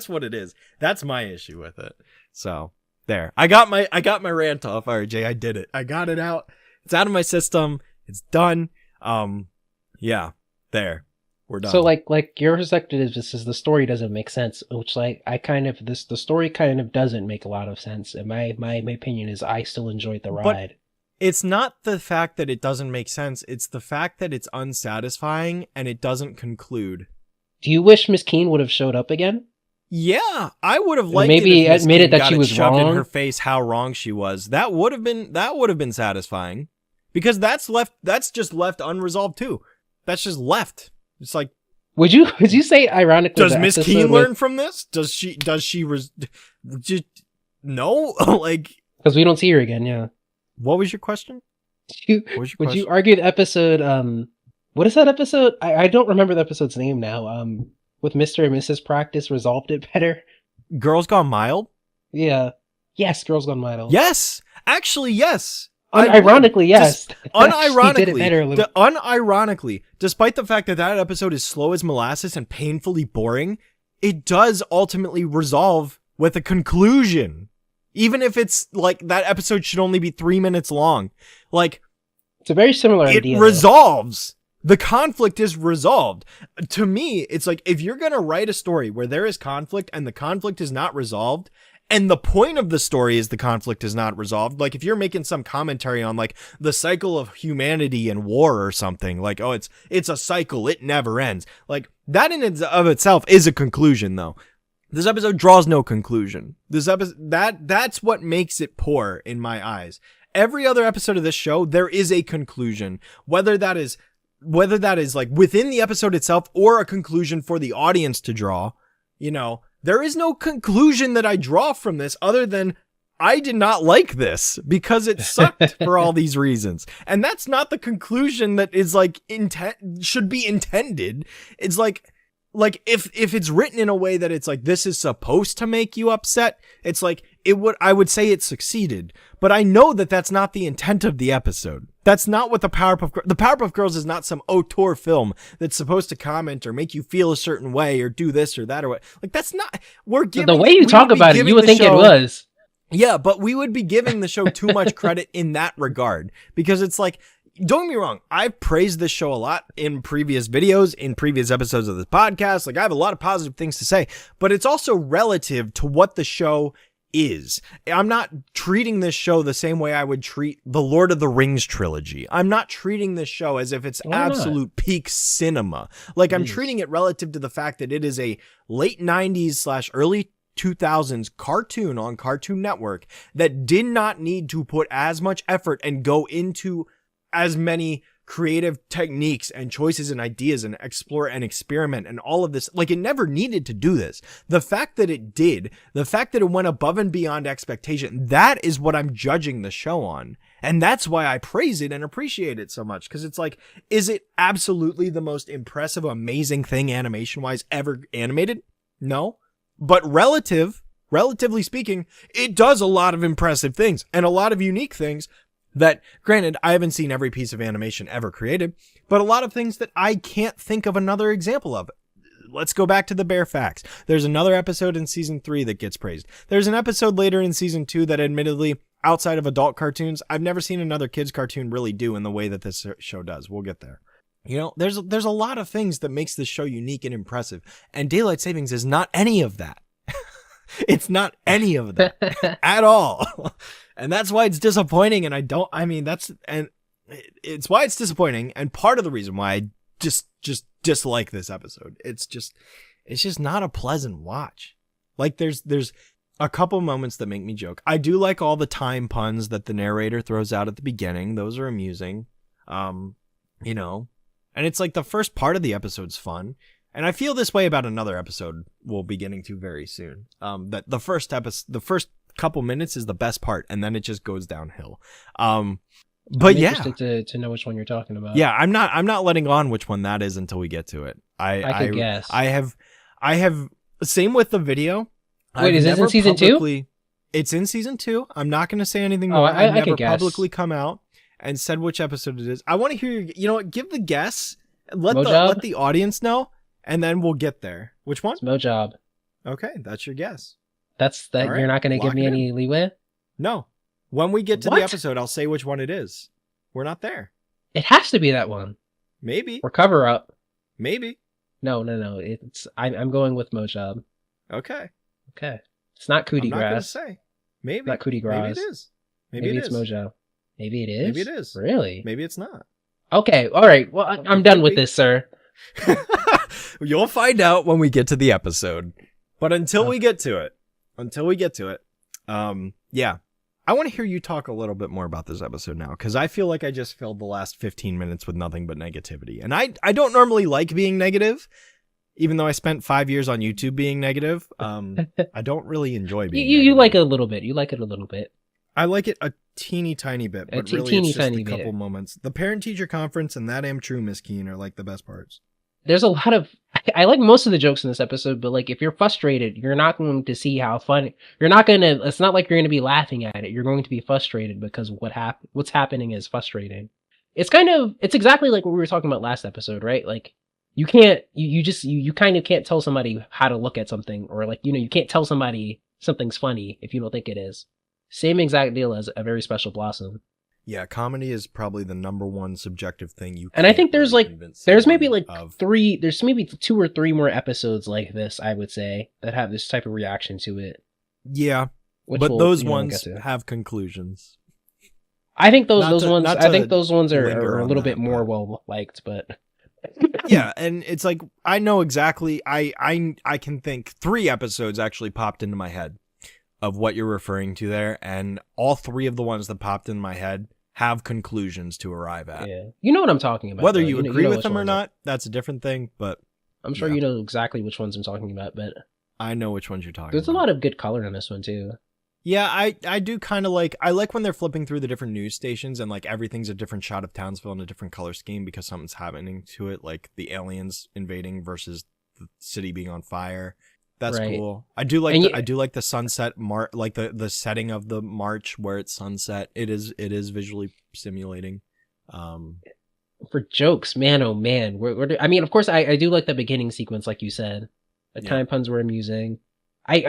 what it is. That's my issue with it. So there, I got my rant off. RJ, I did it. I got it out. It's out of my system. It's done. Yeah, there. We're done. So like your perspective is just the story doesn't make sense, which like the story kind of doesn't make a lot of sense. And my opinion is I still enjoyed the But ride. it's not the fact that it doesn't make sense. It's the fact that it's unsatisfying and it doesn't conclude. Do you wish Miss Keene would have showed up again? Yeah, I would have liked Maybe it if Miss admitted King that got she it was shoved in wrong. her face how wrong she was. That would have been satisfying, because that's just left unresolved too. That's just left. It's like, Would you say ironically does the Miss episode Keene with- learn from this? Does she just no? Like, because we don't see her again? Yeah. what was your question? You, What was your would question? you argue the episode? What is that episode? I don't remember the episode's name now. With Mr. and Mrs. Practice resolved it better. Girls Gone Mild? Yeah. Yes, Girls Gone Wild. Yes, actually, yes. I would. Ironically, yes. Unironically, She did it better a little. unironically, despite the fact that that episode is slow as molasses and painfully boring, it does ultimately resolve with a conclusion. Even if it's like that episode should only be 3 minutes long, like, It's a very similar it idea. resolves. The conflict is resolved. To me, it's like, if you're gonna write a story where there is conflict and the conflict is not resolved, and the point of the story is the conflict is not resolved, like if you're making some commentary on like the cycle of humanity and war or something, like, oh, it's a cycle, it never ends, like that in and of itself is a conclusion. Though this episode draws no conclusion. This episode, that's what makes it poor in my eyes. Every other episode of this show, there is a conclusion, whether that is like within the episode itself or a conclusion for the audience to draw. You know, there is no conclusion that I draw from this other than I did not like this because it sucked for all these reasons. And that's not the conclusion that is like should be intended. It's like if it's written in a way that it's like, this is supposed to make you upset, it's like, I would say it succeeded, but I know that that's not the intent of the episode. That's not what the Powerpuff Girls is not some auteur film that's supposed to comment or make you feel a certain way or do this or that or what. Like, that's not, the way you talk about it, you would think it was. Yeah, but we would be giving the show too much credit in that regard, because it's like, don't get me wrong, I've praised this show a lot in previous videos, in previous episodes of this podcast. Like, I have a lot of positive things to say, but it's also relative to what the show is. I'm not treating this show the same way I would treat the Lord of the Rings trilogy. I'm not treating this show as if it's absolute peak cinema. Like, I'm treating it relative to the fact that it is a late 90s / early 2000s cartoon on Cartoon Network that did not need to put as much effort and go into as many creative techniques and choices and ideas and explore and experiment and all of this. Like, it never needed to do this. The fact that it did, the fact that it went above and beyond expectation, that is what I'm judging the show on. And that's why I praise it and appreciate it so much. Because it's like, is it absolutely the most impressive, amazing thing animation-wise ever animated? No. But relatively speaking, it does a lot of impressive things and a lot of unique things that, granted, I haven't seen every piece of animation ever created, but a lot of things that I can't think of another example of. Let's go back to the bare facts. There's another episode in season 3 that gets praised. There's an episode later in season 2 that, admittedly, outside of adult cartoons, I've never seen another kids cartoon really do in the way that this show does. We'll get there. You know, there's a lot of things that makes this show unique and impressive, and Daylight Savings is not any of that. It's not any of that at all. And that's why it's disappointing. And it's why it's disappointing. And part of the reason why I just dislike this episode. It's just not a pleasant watch. Like, there's a couple moments that make me joke. I do like all the time puns that the narrator throws out at the beginning. Those are amusing. You know, and it's like the first part of the episode's fun. And I feel this way about another episode we'll be getting to very soon. That the first couple minutes is the best part, and then it just goes downhill. But I'm yeah, interested to know which one you're talking about. Yeah, I'm not letting on which one that is until we get to it. I could guess. I have same with the video. Wait, is this in season 2? It's in season 2. I'm not going to say anything Oh, more. I never could guess. publicly come out and said which episode it is. I want to hear you know what? Give the guess. Let Mojob? the audience know. And then we'll get there. Which one? It's Mojob. Okay, that's your guess. That's that. All right, You're not going to give lock me it any leeway? No. When we get to What? the episode, I'll say which one it is. We're not there. It has to be that one. Maybe. Or Cover Up. Maybe. No. I'm going with Mojab. Okay. Okay. It's not I'm Cootie not gonna Grass. say. Maybe. Not Cootie Maybe it Grass. is. Maybe it It's is. Mojab. Maybe it is. Maybe it is. Really? Maybe it's not. Okay. All right. Well, I'm done with this, sir. You'll find out when we get to the episode. But until we get to it, yeah. I want to hear you talk a little bit more about this episode now, because I feel like I just filled the last 15 minutes with nothing but negativity. And I don't normally like being negative, even though I spent 5 years on YouTube being negative. I don't really enjoy being You negative. like it a little bit. You like it a little bit. I like it a teeny tiny bit, but really teeny it's just tiny a couple bit. moments. The parent-teacher conference and That Am True, Miss Keen are like the best parts. There's a lot of I like most of the jokes in this episode, but like if you're frustrated, you're not going to see how funny. You're not gonna. It's not like you're gonna be laughing at it. You're going to be frustrated because what's happening is frustrating. It's exactly like what we were talking about last episode, right? Like you can't you kind of can't tell somebody how to look at something, or like you can't tell somebody something's funny if you don't think it is. Same exact deal as A Very Special Blossom. Yeah, comedy is probably the number one subjective thing you. And I think there's really maybe like of. there's maybe 2 or 3 more episodes like this, I would say, that have this type of reaction to it. Yeah, Which but we'll, those get ones to. have conclusions. I think those Not to- ones not I think to those ones linger are a on little that, bit more but- well liked, but Yeah, and it's like I know exactly. I can think 3 episodes actually popped into my head of what you're referring to there, and all 3 of the ones that popped in my head have conclusions to arrive at. yeah, you know what I'm talking about. Whether though. you know- agree know with which them or ones not, that's a different thing. But I'm sure yeah. you know exactly which ones I'm talking about. But I know which ones you're talking there's about. a lot of good color in this one too. Yeah, I do kind of like. I like when they're flipping through the different news stations and like everything's a different shot of Townsville in a different color scheme because something's happening to it, like the aliens invading versus the city being on fire. That's Right. cool. I do like And I do like the sunset like the setting of the march where it's sunset. It is visually stimulating. For jokes, man, oh man, I mean, of course, I do like the beginning sequence, like you said. The Yeah. time puns were amusing. I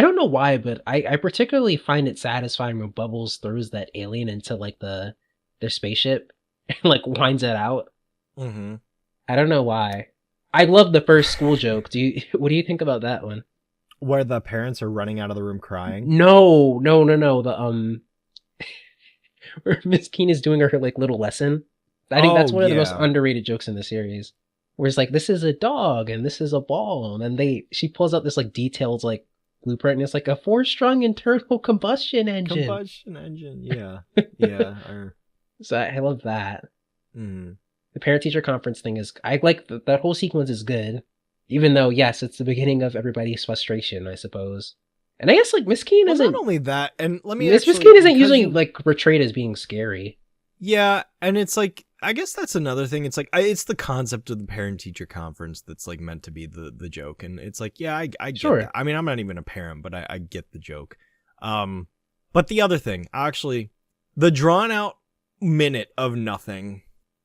don't know why, but I particularly find it satisfying when Bubbles throws that alien into like their spaceship and like winds it out. Mm-hmm. I don't know why. I love the first school joke. What do you think about that one? Where the parents are running out of the room crying. No. The where Miss Keen is doing her like little lesson. I think that's Oh, one of the most yeah. underrated jokes in the series. Where it's like, this is a dog and this is a ball, and then she pulls out this like detailed like blueprint, and it's like a 4-strung internal combustion engine. Combustion engine. Yeah. Yeah. So I love that. Mm. The parent teacher conference thing is, I like that whole sequence is good, even though yes, it's the beginning of everybody's frustration, I suppose. And I guess like Miss Keen Well, isn't. not only that, and let me Miss actually, Keen isn't because usually you- like portrayed as being scary. Yeah, and it's like I guess that's another thing. It's like it's the concept of the parent-teacher conference that's like meant to be the joke, and it's like I get Sure. that. I mean, I'm not even a parent, but I get the joke. But the other thing, actually, the drawn out minute of nothing,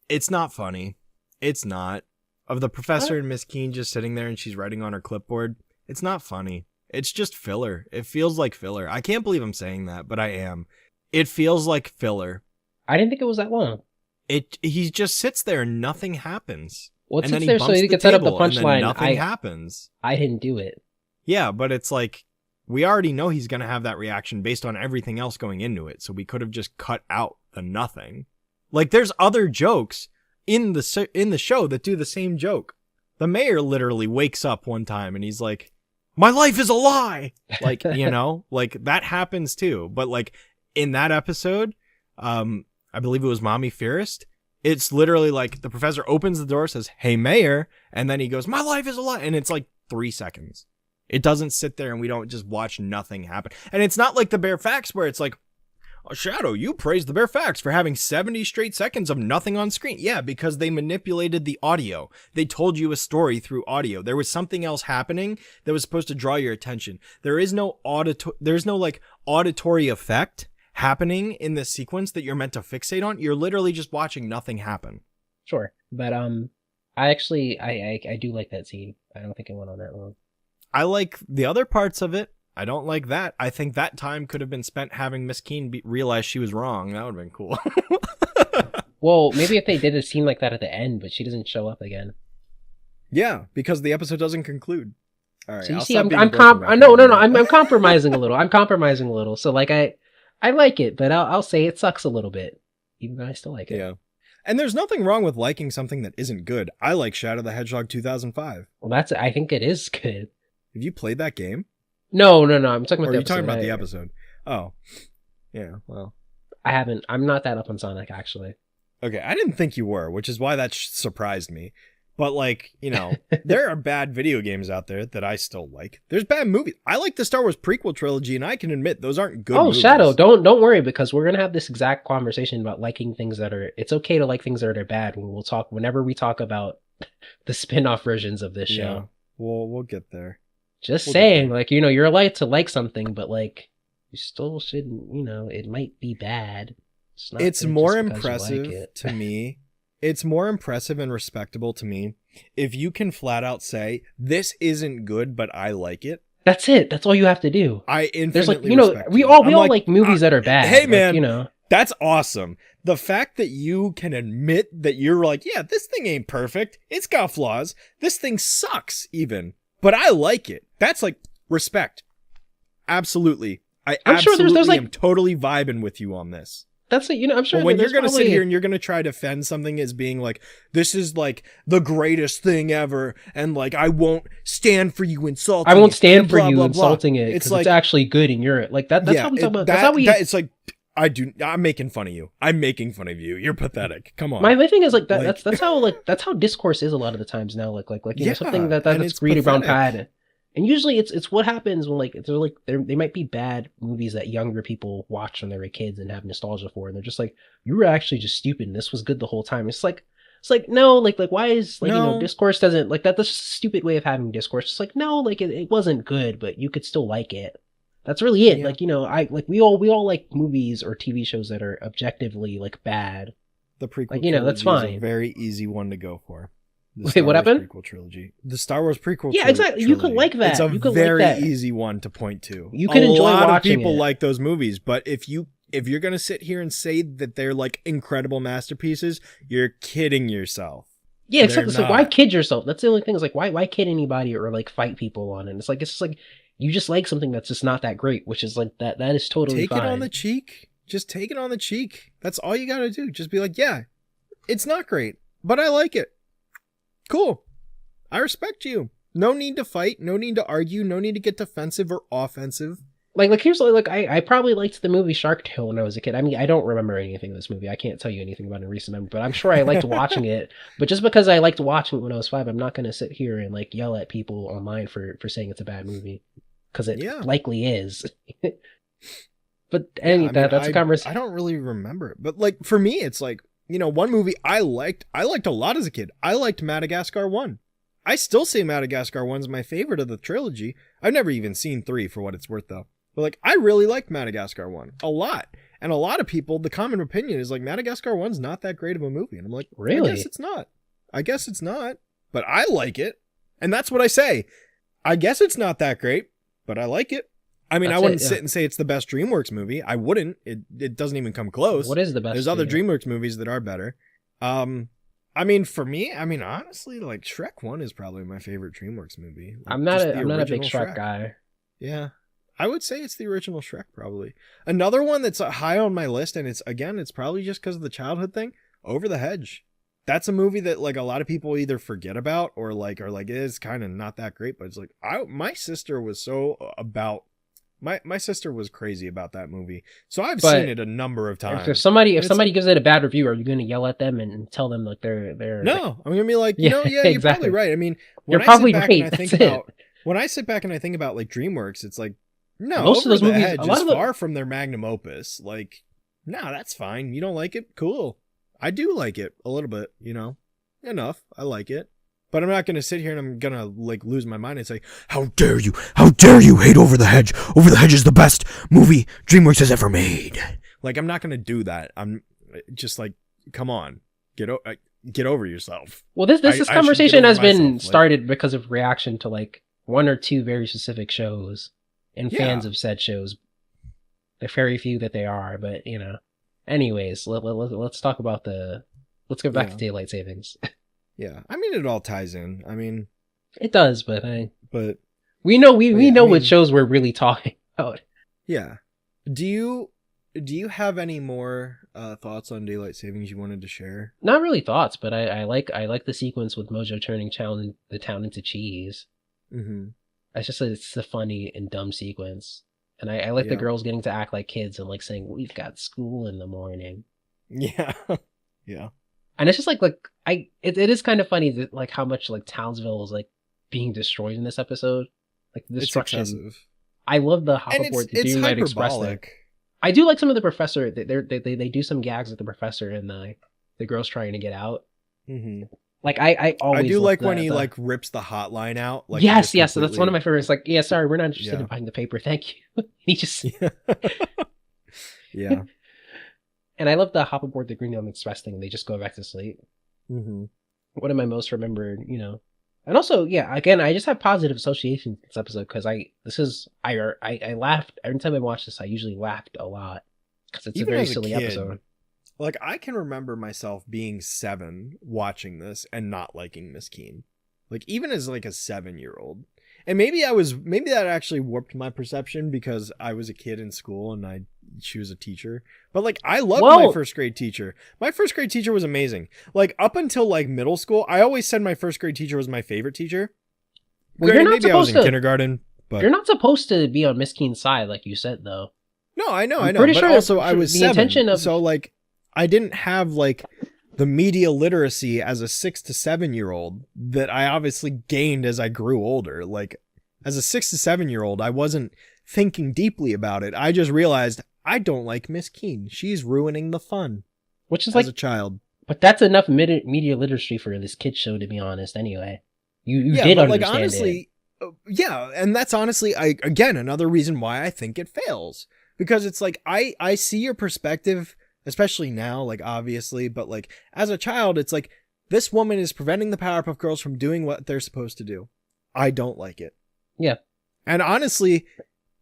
it's not funny. It's not. Of the professor and Miss Keen just sitting there and she's writing on her clipboard, it's not funny. It's just filler. It feels like filler. I can't believe I'm saying that, but I am. It feels like filler. I didn't think it was that long. He just sits there and nothing happens. Well, it And sits then there so bumps he the can set up the table, and then punchline. Nothing happens. I didn't do it. Yeah, but it's like we already know he's gonna have that reaction based on everything else going into it. So we could have just cut out the nothing. Like there's other jokes in the show that do the same joke. The mayor literally wakes up one time and he's like, "My life is a lie." Like like that happens too. But like in that episode, I believe it was Mommy Fearest. It's literally like the professor opens the door, says, "Hey, Mayor," and then he goes, "My life is a lie," and it's like 3 seconds. It doesn't sit there and we don't just watch nothing happen. And it's not like the Bare Facts where it's like, "Oh, Shadow, you praised the Bare Facts for having 70 straight seconds of nothing on screen." Yeah, because they manipulated the audio. They told you a story through audio. There was something else happening that was supposed to draw your attention. There is no like auditory effect happening in this sequence that you're meant to fixate on. You're literally just watching nothing happen. Sure, but I actually I do like that scene. I don't think it went on that long. I like the other parts of it. I don't like that. I think that time could have been spent having Miss Keen realize she was wrong. That would have been cool. Well, maybe if they did a scene like that at the end, but she doesn't show up again. Yeah, because the episode doesn't conclude. All right. So you I'll see, stop I'm being I'm broken record no, on that. I'm compromising a little. I'm compromising a little. So like I like it, but I'll say it sucks a little bit, even though I still like it. Yeah. And there's nothing wrong with liking something that isn't good. I like Shadow the Hedgehog 2005. Well, I think it is good. Have you played that game? No. I'm talking about Or are the you episode. talking about the episode? Oh. Yeah, well. I haven't. I'm not that up on Sonic, actually. Okay, I didn't think you were, which is why that surprised me. But, like, you know, there are bad video games out there that I still like. There's bad movies. I like the Star Wars prequel trilogy, and I can admit those aren't good movies. Shadow, don't worry, because we're gonna have this exact conversation about liking things that are. It's okay to like things that are bad whenever we talk about the spin-off versions of this show. Yeah, we'll get there. Just saying, like, you know, you're allowed to like something, but like, you still shouldn't. You know, it might be bad. It's more impressive to me. It's more impressive and respectable to me if you can flat out say, this isn't good, but I like it. That's it. That's all you have to do. I infinitely There's like, you know, respect we you. all like movies that are bad. Hey, man, like, you know, that's awesome. The fact that you can admit that you're like, yeah, this thing ain't perfect. It's got flaws. This thing sucks even, but I like it. That's like respect. Absolutely. I'm absolutely sure there's like, am totally vibing with you on this. That's it. You know, I'm sure. But when you're going to sit here and you're going to try to defend something as being like, this is like the greatest thing ever, and like, I won't stand for you insulting it. I won't stand for blah, you blah, insulting it. It's like, it's actually good in Europe. Like that. That's how we talk about. That's how we. It's like, I'm making fun of you. I'm making fun of you. You're pathetic. Come on. My thing is like that. Like, that's how discourse is a lot of the times now. Like you know, something that's greeted around bad. And usually it's what happens when like they might be bad movies that younger people watch when they were kids and have nostalgia for, and they're just like, you were actually just stupid and this was good the whole time. It's like no, like why is like, no. You know, discourse doesn't like that. That's just a stupid way of having discourse. It's like, no, like it wasn't good, but you could still like it. That's really it. Yeah. Like, you know, we all like movies or TV shows that are objectively like bad. The prequel, like, you know, that's fine. Is a very easy one to go for. Wait, what happened? Prequel trilogy. The Star Wars prequel. Yeah, exactly. Trilogy. You could like that. It's a very easy one to point to. You can enjoy watching it. A lot of people like those movies, but if you're gonna sit here and say that they're like incredible masterpieces, you're kidding yourself. Yeah, exactly. So why kid yourself? That's the only thing. Is like why kid anybody or like fight people on it? It's just like you just like something that's just not that great, which is like that is totally fine. Take it on the cheek. Just take it on the cheek. That's all you gotta do. Just be like, yeah, it's not great, but I like it. Cool. I respect you. No need to fight. No need to argue. No need to get defensive or offensive. Like here's like I probably liked the movie Shark Tale when I was a kid. I mean, I don't remember anything of this movie. I can't tell you anything about it in recent memory, but I'm sure I liked watching it. But just because I liked watching it when I was 5, I'm not going to sit here and like yell at people online for saying it's a bad movie, because it likely is. But that's a conversation. I don't really remember it, but like for me, it's like, you know, one movie I liked a lot as a kid. I liked Madagascar 1. I still say Madagascar 1's my favorite of the trilogy. I've never even seen 3 for what it's worth though. But like, I really liked Madagascar 1 a lot. And a lot of people, the common opinion is like, Madagascar 1's not that great of a movie. And I'm like, really? I guess it's not. But I like it. And that's what I say. I guess it's not that great, but I like it. I mean, I wouldn't sit and say it's the best DreamWorks movie. I wouldn't. It doesn't even come close. What is the best? There's other DreamWorks movies that are better. I mean, for me, honestly, like Shrek 1 is probably my favorite DreamWorks movie. Like, I'm not a big Shrek guy. Yeah. I would say it's the original Shrek, probably. Another one that's high on my list, and it's probably just because of the childhood thing, Over the Hedge. That's a movie that like a lot of people either forget about or like are like, it is kind of not that great, but it's like my sister was my sister was crazy about that movie. So I've seen it a number of times. If somebody gives it a bad review, are you going to yell at them and tell them like they're No, I'm going to be like, you're exactly. probably right. I mean, when I sit back and I think about like DreamWorks, it's like, no, most of those movies is far from their magnum opus. Like, no, that's fine. You don't like it? Cool. I do like it a little bit, you know, enough. I like it. But I'm not going to sit here and I'm going to like lose my mind and say, how dare you hate Over the Hedge? Over the Hedge is the best movie DreamWorks has ever made. Like, I'm not going to do that. I'm just like, come on, get over yourself. Well, this conversation has been started because of reaction to like one or two very specific shows and fans of said shows. They're very few that they are, but you know, anyways, let's talk about let's go back to daylight savings. Yeah. I mean, it all ties in. I mean, It does, but but we know we yeah, know I what mean, shows we're really talking about. yeah. Do you have any more thoughts on daylight savings you wanted to share? Not really thoughts, but I like the sequence with Mojo turning the town into cheese. Mm-hmm. It's a funny and dumb sequence. And I like the Yeah. girls getting to act like kids and like saying, "We've got school in the morning." Yeah. Yeah. And it's just it is kind of funny that like how much like Townsville is like being destroyed in this episode. Like the It's destruction. excessive. I love the hop And aboard the it's Greenlight Express thing. hyperbolic. I do like some of the professor. They do some gags with the professor and the girls trying to get out. Mm-hmm. Like I I always do love like when he like rips the hotline out. Like he yes, just yes. So that's one of my completely- favorites. Like, yeah, sorry, we're not interested Yeah. in buying the paper. Thank you. He just Yeah. Yeah. and I love the hop aboard the Green Elm Express thing. And they just go back to sleep. Mm-hmm. One of my most remembered, and also, yeah. Again, I just have positive associations with this episode because I laughed every time I watch this. I usually laughed a lot because it's Even a very as a silly kid, episode. Like I can remember myself being 7 watching this and not liking Miss Keene. Like even as like a 7-year-old. And maybe that actually warped my perception because I was a kid in school and she was a teacher. But like I loved my first grade teacher. My first grade teacher was amazing. Like up until like middle school, I always said my first grade teacher was my favorite teacher. Well, you're not maybe I was supposed in to. kindergarten, but You're not supposed to be on Miss Keene's side, like you said, though. no, I know. Pretty But sure also I was the 7, intention of so like I didn't have like the media literacy as a 6 to 7-year-old that I obviously gained as I grew older. Like as a 6 to 7-year-old, I wasn't thinking deeply about it. I just realized I don't like Miss Keene. She's ruining the fun. which is as like, a child. but that's enough media literacy for this kid show, to be honest. Anyway, you Yeah, did but like understand honestly, yeah, and that's honestly, again another reason why I think it fails, because it's like I see your perspective, especially now, like obviously, but like as a child, it's like this woman is preventing the Powerpuff Girls from doing what they're supposed to do. I don't like it. Yeah. And honestly,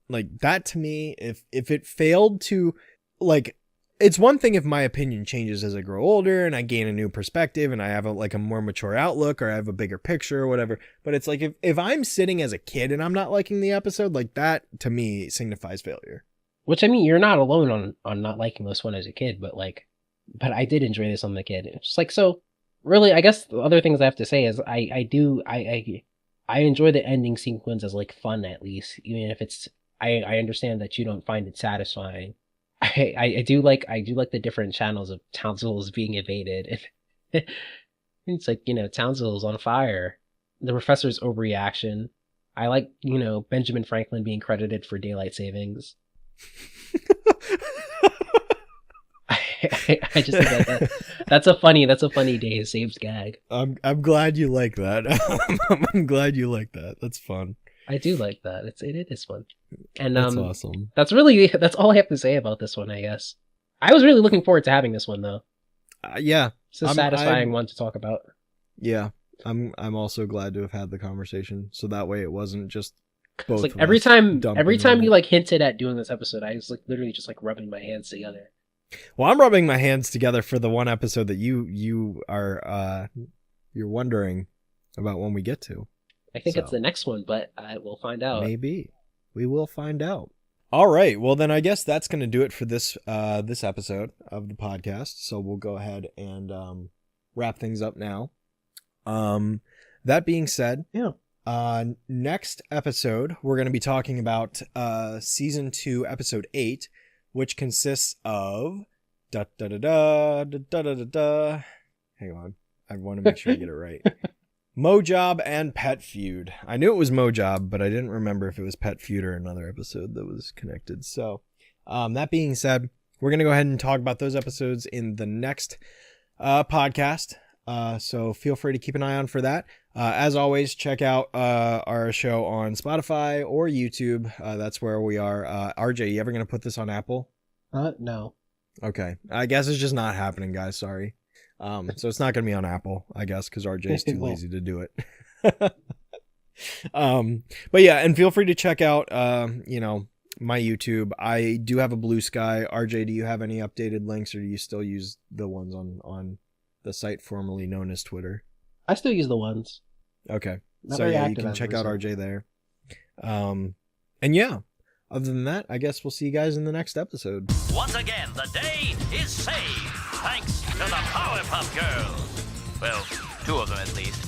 like that to me, if it failed to, like, it's one thing if my opinion changes as I grow older and I gain a new perspective and I have a more mature outlook or I have a bigger picture or whatever. But it's like if I'm sitting as a kid and I'm not liking the episode, like that to me signifies failure. Which, I mean, you're not alone on not liking this one as a kid, but I did enjoy this on the kid. It's just like, so really, I guess the other things I have to say is I enjoy the ending sequence as like fun, at least, even if I understand that you don't find it satisfying. I do like the different channels of Townsville's being evaded. It's like, Townsville's on fire. The professor's overreaction. I like, Benjamin Franklin being credited for daylight savings. I just think that's a funny day saved gag. I'm glad you like that. I'm glad you like that. That's fun. I do like that. It is fun. And that's awesome. That's all I have to say about this one, I guess. I was really looking forward to having this one though. Yeah. It's a satisfying one to talk about. Yeah. I'm also glad to have had the conversation, so that way it wasn't just both. It's like every time you like hinted at doing this episode, I was like literally just like rubbing my hands together. Well, I'm rubbing my hands together for the one episode that you are you're wondering about when we get to. I think it's the next one, but we'll find out. Maybe. We will find out. All right. Well, then I guess that's going to do it for this this episode of the podcast. So we'll go ahead and wrap things up now. That being said, next episode, we're going to be talking about season 2, episode 8, which consists of Hang on. I want to make sure I get it right. Mojob and Pet Feud. I knew it was Mojob, but I didn't remember if it was Pet Feud or another episode that was connected. So, that being said, we're going to go ahead and talk about those episodes in the next podcast. So feel free to keep an eye on for that. As always, check out our show on Spotify or YouTube. That's where we are. RJ, you ever going to put this on Apple? No. Okay. I guess it's just not happening, guys. Sorry. So it's not going to be on Apple, I guess, because RJ's too lazy to do it. But yeah, and feel free to check out, my YouTube. I do have a Blue Sky. RJ, do you have any updated links, or do you still use the ones on the site formerly known as Twitter? I still use the ones. Okay. Not So very yeah, you active can as check of out recent. RJ there. And yeah, other than that, I guess we'll see you guys in the next episode. Once again, the day is saved, thanks to the Powerpuff Girls. Well, two of them at least.